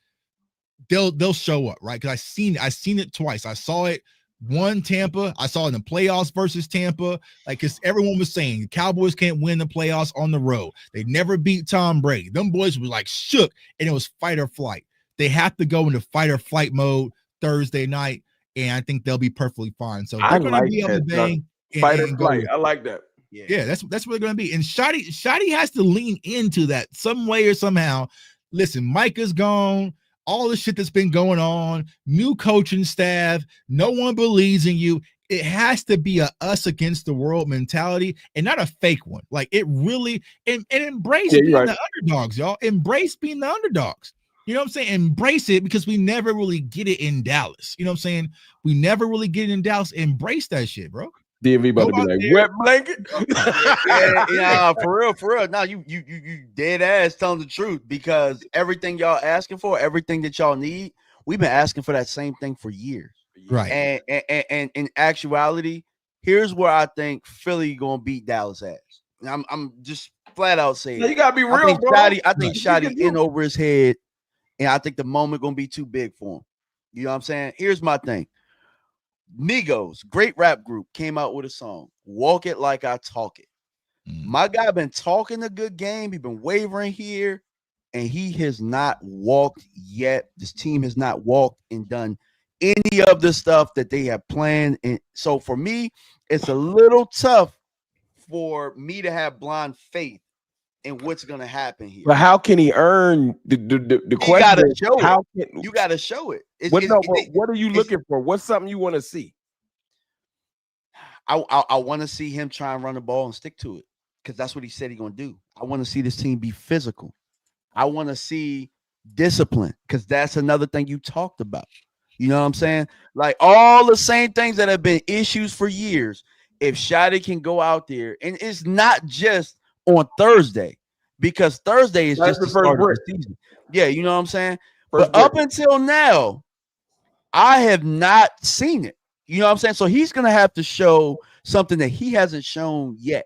they'll show up, right? Because I seen it twice. I saw it. One Tampa, I saw it in the playoffs versus Tampa. Like, because everyone was saying the Cowboys can't win the playoffs on the road. They never beat Tom Brady. Them boys were like shook, and it was fight or flight. They have to go into fight or flight mode Thursday night, and I think they'll be perfectly fine. So they're going to be able to bang fight or flight. I like that. Yeah, that's what they're going to be. And Shotty has to lean into that some way or somehow. Listen, Micah's gone. All the shit that's been going on, new coaching staff, no one believes in you. It has to be a us against the world mentality and not a fake one. Like it really, and embrace being the underdogs, y'all. Embrace being the underdogs. You know what I'm saying? Embrace it because we never really get it in Dallas. You know what I'm saying? We never really get it in Dallas. Embrace that shit, bro. DMV about to be like wet blanket. For real. Now you dead ass telling the truth because everything y'all asking for, everything that y'all need, we've been asking for that same thing for years. Right. And in actuality, here's where I think Philly gonna beat Dallas ass. I'm just flat out saying you gotta be real, I think Shotty in over his head, and I think the moment gonna be too big for him. You know what I'm saying? Here's my thing. Migos, great rap group, came out with a song, Walk It Like I Talk It. My guy been talking a good game. He been wavering here, and he has not walked yet. This team has not walked and done any of the stuff that they have planned. And so for me, it's a little tough for me to have blind faith in what's going to happen here. But how can he earn the question? Gotta show how it. You got to show it. What are you looking for? What's something you want to see? I want to see him try and run the ball and stick to it, because that's what he said he's going to do. I want to see this team be physical. I want to see discipline, because that's another thing you talked about. You know what I'm saying? Like all the same things that have been issues for years. If Shotty can go out there, and it's not just on Thursday, because Thursday is just the start of the season. Yeah, you know what I'm saying? But up until now, I have not seen it. You know what I'm saying? So he's going to have to show something that he hasn't shown yet.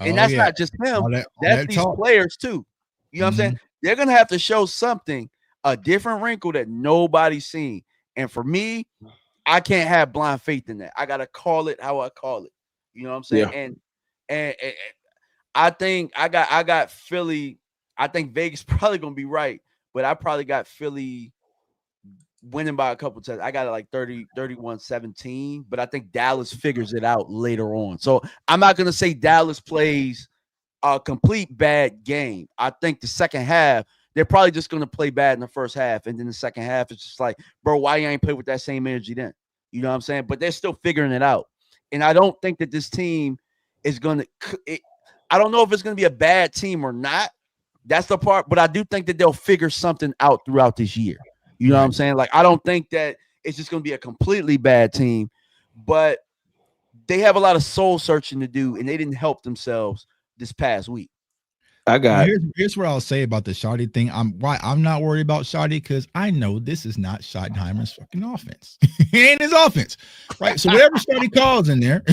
And that's not just him. That's these players too. You know what I'm saying? They're going to have to show something, a different wrinkle that nobody's seen. And for me, I can't have blind faith in that. I got to call it how I call it. You know what I'm saying? Yeah. And I think I got Philly. I think Vegas probably going to be right, but I probably got Philly winning by a couple times. I got it like 31-17, but I think Dallas figures it out later on. So I'm not going to say Dallas plays a complete bad game. I think the second half, they're probably just going to play bad in the first half. And then the second half, it's just like, bro, why you ain't play with that same energy then? You know what I'm saying? But they're still figuring it out. And I don't think that this team is going to – I don't know if it's going to be a bad team or not. That's the part. But I do think that they'll figure something out throughout this year. You know what I'm saying? Like, I don't think that it's just going to be a completely bad team, but they have a lot of soul searching to do, and they didn't help themselves this past week. Here's what I'll say about the Shotty thing. I'm not worried about Shotty, because I know this is not Schottenheimer's fucking offense. It ain't his offense, right? So whatever Shotty calls in there,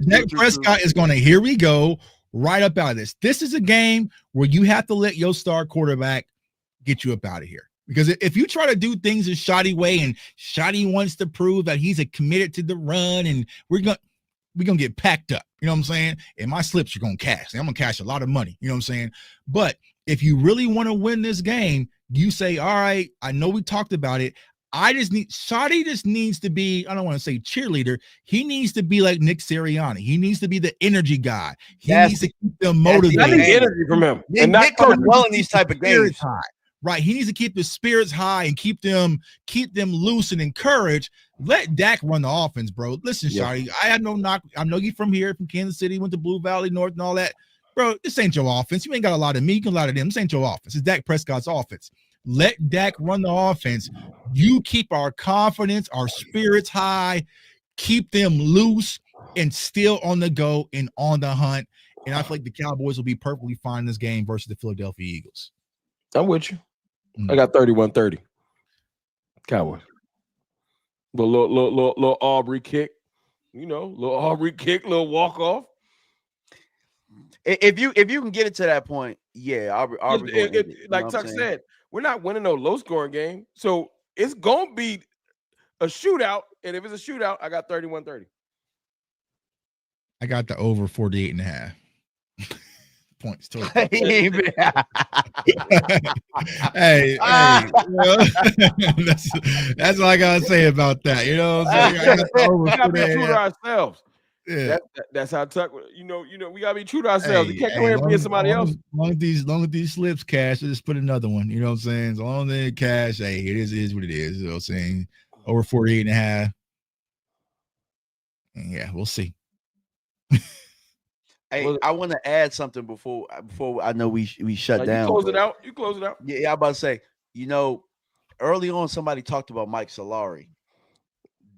Dak Prescott is going to, here we go, right up out of this. This is a game where you have to let your star quarterback get you up out of here. Because if you try to do things a Shotty way, and Shotty wants to prove that he's committed to the run, and we're gonna get packed up, you know what I'm saying? And my slips are gonna cash. I'm gonna cash a lot of money, you know what I'm saying? But if you really want to win this game, you say, all right, I know we talked about it. Shotty just needs to be, I don't want to say cheerleader. He needs to be like Nick Sirianni. He needs to be the energy guy. He needs to keep them motivated. I need energy from him. And Nick goes well in these type of games. Right, he needs to keep the spirits high and keep them loose and encouraged. Let Dak run the offense, bro. Listen, Shotty, I had no knock. I know you from here, from Kansas City, went to Blue Valley North and all that, bro. This ain't your offense. You ain't got a lot of me. You can a lot of them. This ain't your offense. It's Dak Prescott's offense. Let Dak run the offense. You keep our confidence, our spirits high, keep them loose and still on the go and on the hunt. And I feel like the Cowboys will be perfectly fine in this game versus the Philadelphia Eagles. I'm with you. I got 31-30. Cowboys. Little Aubrey kick. You know, little Aubrey kick, little walk off. If you can get it to that point, yeah, Aubrey like Tuck said, we're not winning no low scoring game. So it's gonna be a shootout. And if it's a shootout, I got 31-30. I got the over 48.5. Points total. Hey, that's all I gotta say about that. You know what I'm saying? We gotta be true to ourselves. Yeah, that's how Tuck. You know, we gotta be true to ourselves. You can't go ahead and be somebody else. Long as these slips cash, just put another one. You know what I'm saying? As long as they cash, hey, it is what it is. You know what I'm saying? Over 48.5. Yeah, we'll see. Hey, I want to add something before I know we shut down. You close it out. Yeah, I'm about to say, early on somebody talked about Mike Solari.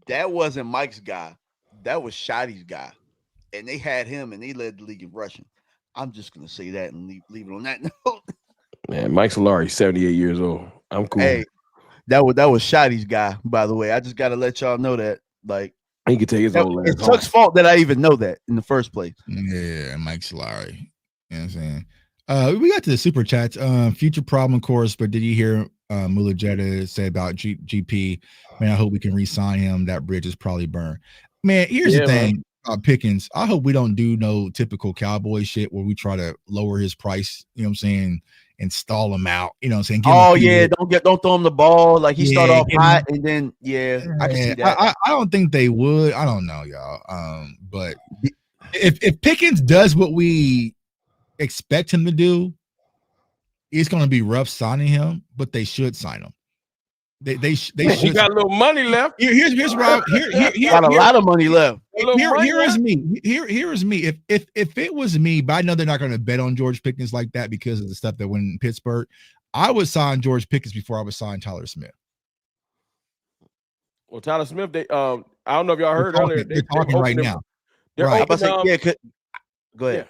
That wasn't Mike's guy. That was Shotty's guy. And they had him and they led the league in rushing. I'm just gonna say that and leave it on that note. Man, Mike Solari, 78 years old. I'm cool. Hey, that was Shotty's guy, by the way. I just gotta let y'all know that. Like, he could take his old ass. It's Tuck's fault that I even know that in the first place. Yeah, Mike Solari. You know what I'm saying? We got to the super chats. Future problem, of course, but did you hear Mulajetta say about GP? Man, I hope we can re-sign him. That bridge is probably burned. Man, here's the thing. Pickens. I hope we don't do no typical Cowboy shit where we try to lower his price. You know what I'm saying? And stall him out. You know what I'm saying? Oh yeah, don't throw him the ball. Like he start off hot and then I can see that. I don't think they would. I don't know, y'all. But if Pickens does what we expect him to do, it's going to be rough signing him. But they should sign him. They should. He got a little money left. Here's Rob. Got a lot of money left. Here is me. Here is me. If it was me, but I know they're not going to bet on George Pickens like that because of the stuff that went in Pittsburgh. I would sign George Pickens before I would sign Tyler Smith. Well, Tyler Smith, they I don't know if y'all heard earlier. They're talking right now. They're right. open, go ahead. Yeah.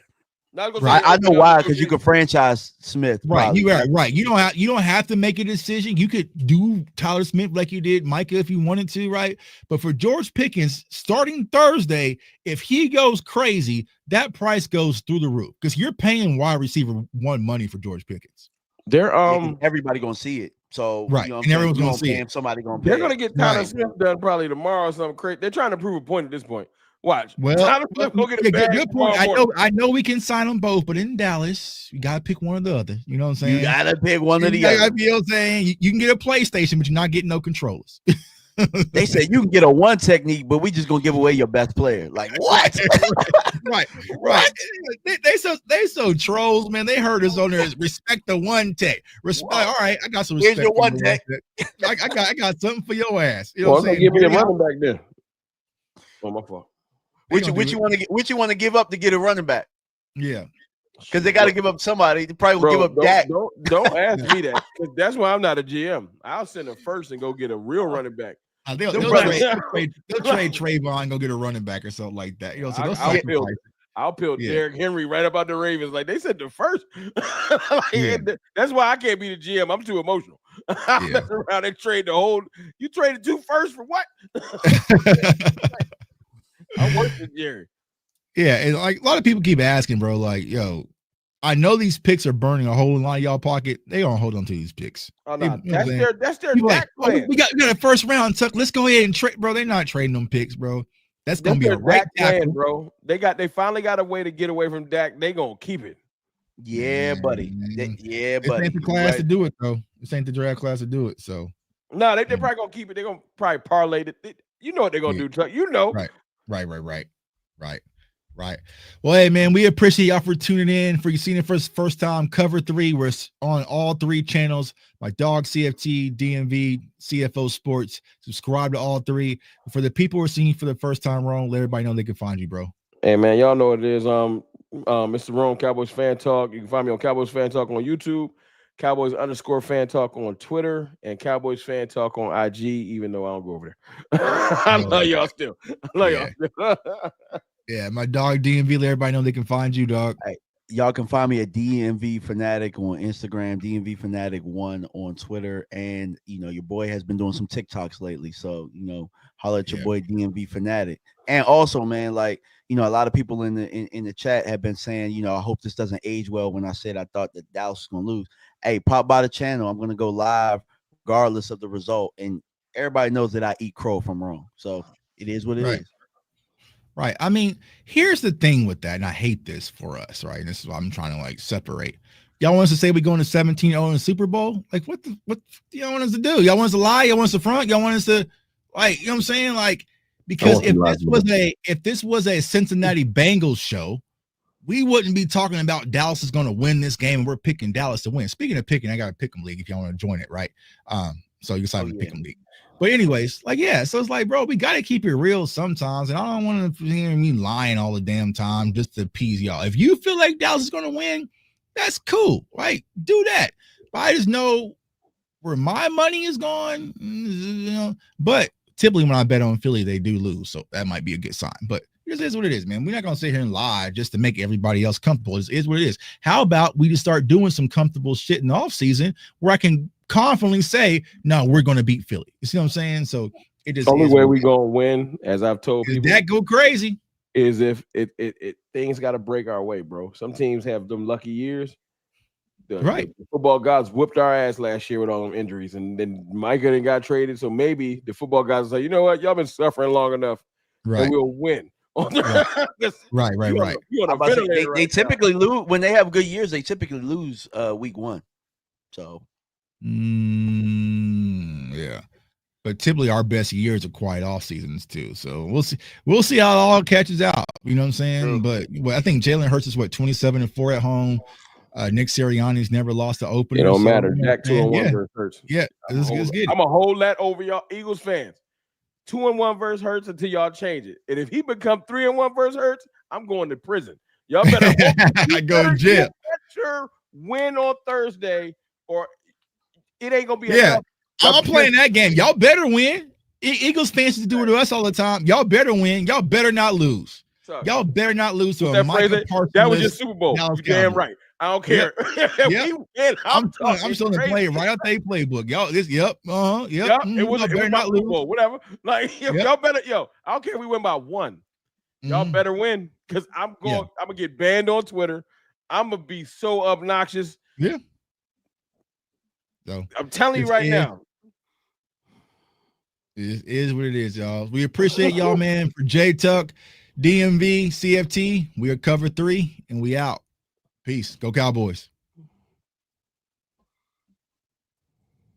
Right. I know why, because you could franchise Smith. Right. You are right. You don't have to make a decision. You could do Tyler Smith like you did Micah if you wanted to, right? But for George Pickens, starting Thursday, if he goes crazy, that price goes through the roof because you're paying wide receiver one money for George Pickens. They're everybody gonna see it. So right, you know and everyone's gonna see it. Somebody gonna. They're gonna get Tyler Smith done probably tomorrow or something crazy. They're trying to prove a point at this point. Watch. Well, Tyler Smith go get a bag good point. I know we can sign them both, but in Dallas, you gotta pick one or the other. You know what I'm saying? You gotta pick one or the other. You know what I'm saying? You can get a PlayStation, but you're not getting no controllers. They said you can get a one technique, but we just gonna give away your best player. Like what? right. They so trolls, man. They heard us on there. Respect the one tech. Respect. All right, I got some respect. Here's your one tech. I got something for your ass. You know what I'm saying? Give me a running back then. Oh, my fault. Which you want to give up to get a running back? Yeah. Because they got to give up somebody. They probably will give up Dak. Don't ask me that. That's why I'm not a GM. I'll send them first and go get a real running back. They'll trade Trayvon and go get a running back or something like that. You know, so I'll peel Derrick Henry right about the Ravens. Like they said the first. That's why I can't be the GM. I'm too emotional. I'm messing around and trade the whole. You traded 2 firsts for what? I'm worse than Jerry. Yeah, and like a lot of people keep asking, bro. Like, yo, I know these picks are burning a hole in y'all pocket. They gonna hold on to these picks. Oh, no, that's their Dak plan. We got a first round, Tuck. Let's go ahead and trade, bro. They're not trading them picks, bro. That's gonna be a right plan, bro. They finally got a way to get away from Dak. They gonna keep it. Yeah, buddy. Buddy. This ain't the class to do it, though. This ain't the draft class to do it. So no, they're probably gonna keep it. They're gonna probably parlay it. You know what they're gonna do, Tuck. You know. Right. Well, hey, man, we appreciate y'all for tuning in. For you seeing it first time, Cover 3. We're on all 3 channels. My dog, CFT, DMV, CFO Sports. Subscribe to all 3. For the people who are seeing you for the first time, wrong, let everybody know they can find you, bro. Hey, man, y'all know what it is. Mr. Rome, Cowboys Fan Talk. You can find me on Cowboys Fan Talk on YouTube, Cowboys_Fan Talk on Twitter, and Cowboys Fan Talk on IG, even though I don't go over there. I love y'all still. Yeah, my dog DMV, let everybody know they can find you, dog. Hey, y'all can find me at DMV Fanatic on Instagram, DMV Fanatic 1 on Twitter, and your boy has been doing some TikToks lately. So holler at your boy DMV Fanatic. And also, man, like a lot of people in the chat have been saying, I hope this doesn't age well when I said I thought that Dallas was gonna lose. Hey, pop by the channel. I'm gonna go live regardless of the result, and everybody knows that I eat crow from wrong. So it is what it is. Right. I mean, here's the thing with that, and I hate this for us, right? And this is why I'm trying to separate. Y'all want us to say we're going to 17-0 in the Super Bowl? Like, what y'all want us to do? Y'all want us to lie? Y'all want us to front? Y'all want us to, you know what I'm saying? Because if this was a Cincinnati Bengals show, we wouldn't be talking about Dallas is going to win this game, and we're picking Dallas to win. Speaking of picking, I got a pick 'em league if y'all want to join it, right? So you decide to pick 'em league. But anyways, so it's like, bro, we got to keep it real sometimes. And I don't want to hear me lying all the damn time just to appease y'all. If you feel like Dallas is going to win, that's cool, right? Do that. But I just know where my money is going, But typically when I bet on Philly, they do lose. So that might be a good sign. But it is what it is, man. We're not going to sit here and lie just to make everybody else comfortable. It is what it is. How about we just start doing some comfortable shit in the offseason where I can confidently say, no, we're going to beat Philly. You see what I'm saying? So it is. The only way we're going to win, as I've told people, that go crazy, is if it things got to break our way, bro. Some teams have them lucky years. The football gods whooped our ass last year with all them injuries, and then Micah got traded. So maybe the football guys say, you know what, y'all been suffering long enough, and we'll win. Right. You on a ventilator they typically lose when they have good years. They typically lose week 1. So, yeah. But typically our best years are quiet off seasons too. So we'll see. We'll see how it all catches out. You know what I'm saying? True. But I think Jalen Hurts is 27-4 at home. Nick Sirianni's never lost the opener. It don't so, matter. Jack 2-1 versus Hurts. Yeah, I'm gonna hold that over y'all Eagles fans. 2-1 versus Hurts until y'all change it. And if he become 3-1 versus Hurts, I'm going to prison. Y'all better go to jail. Win on Thursday, or it ain't gonna be enough. I'm playing that game. Y'all better win. Eagles fans do it to us all the time. Y'all better win. Y'all better not lose. Y'all better not lose to a Micah Parsons. That was your Super Bowl. You damn right. I don't care. Yep. I'm showing the play right out their playbook. Y'all, this, yep. It was not Super Bowl, whatever. Like y'all better, I don't care if we win by 1. Y'all better win, because I'm gonna get banned on Twitter. I'm gonna be so obnoxious. Yeah. So I'm telling you right now. It is what it is, y'all. We appreciate y'all, man. For J Tuck, DMV, CFT, we are cover 3, and we out. Peace. Go Cowboys.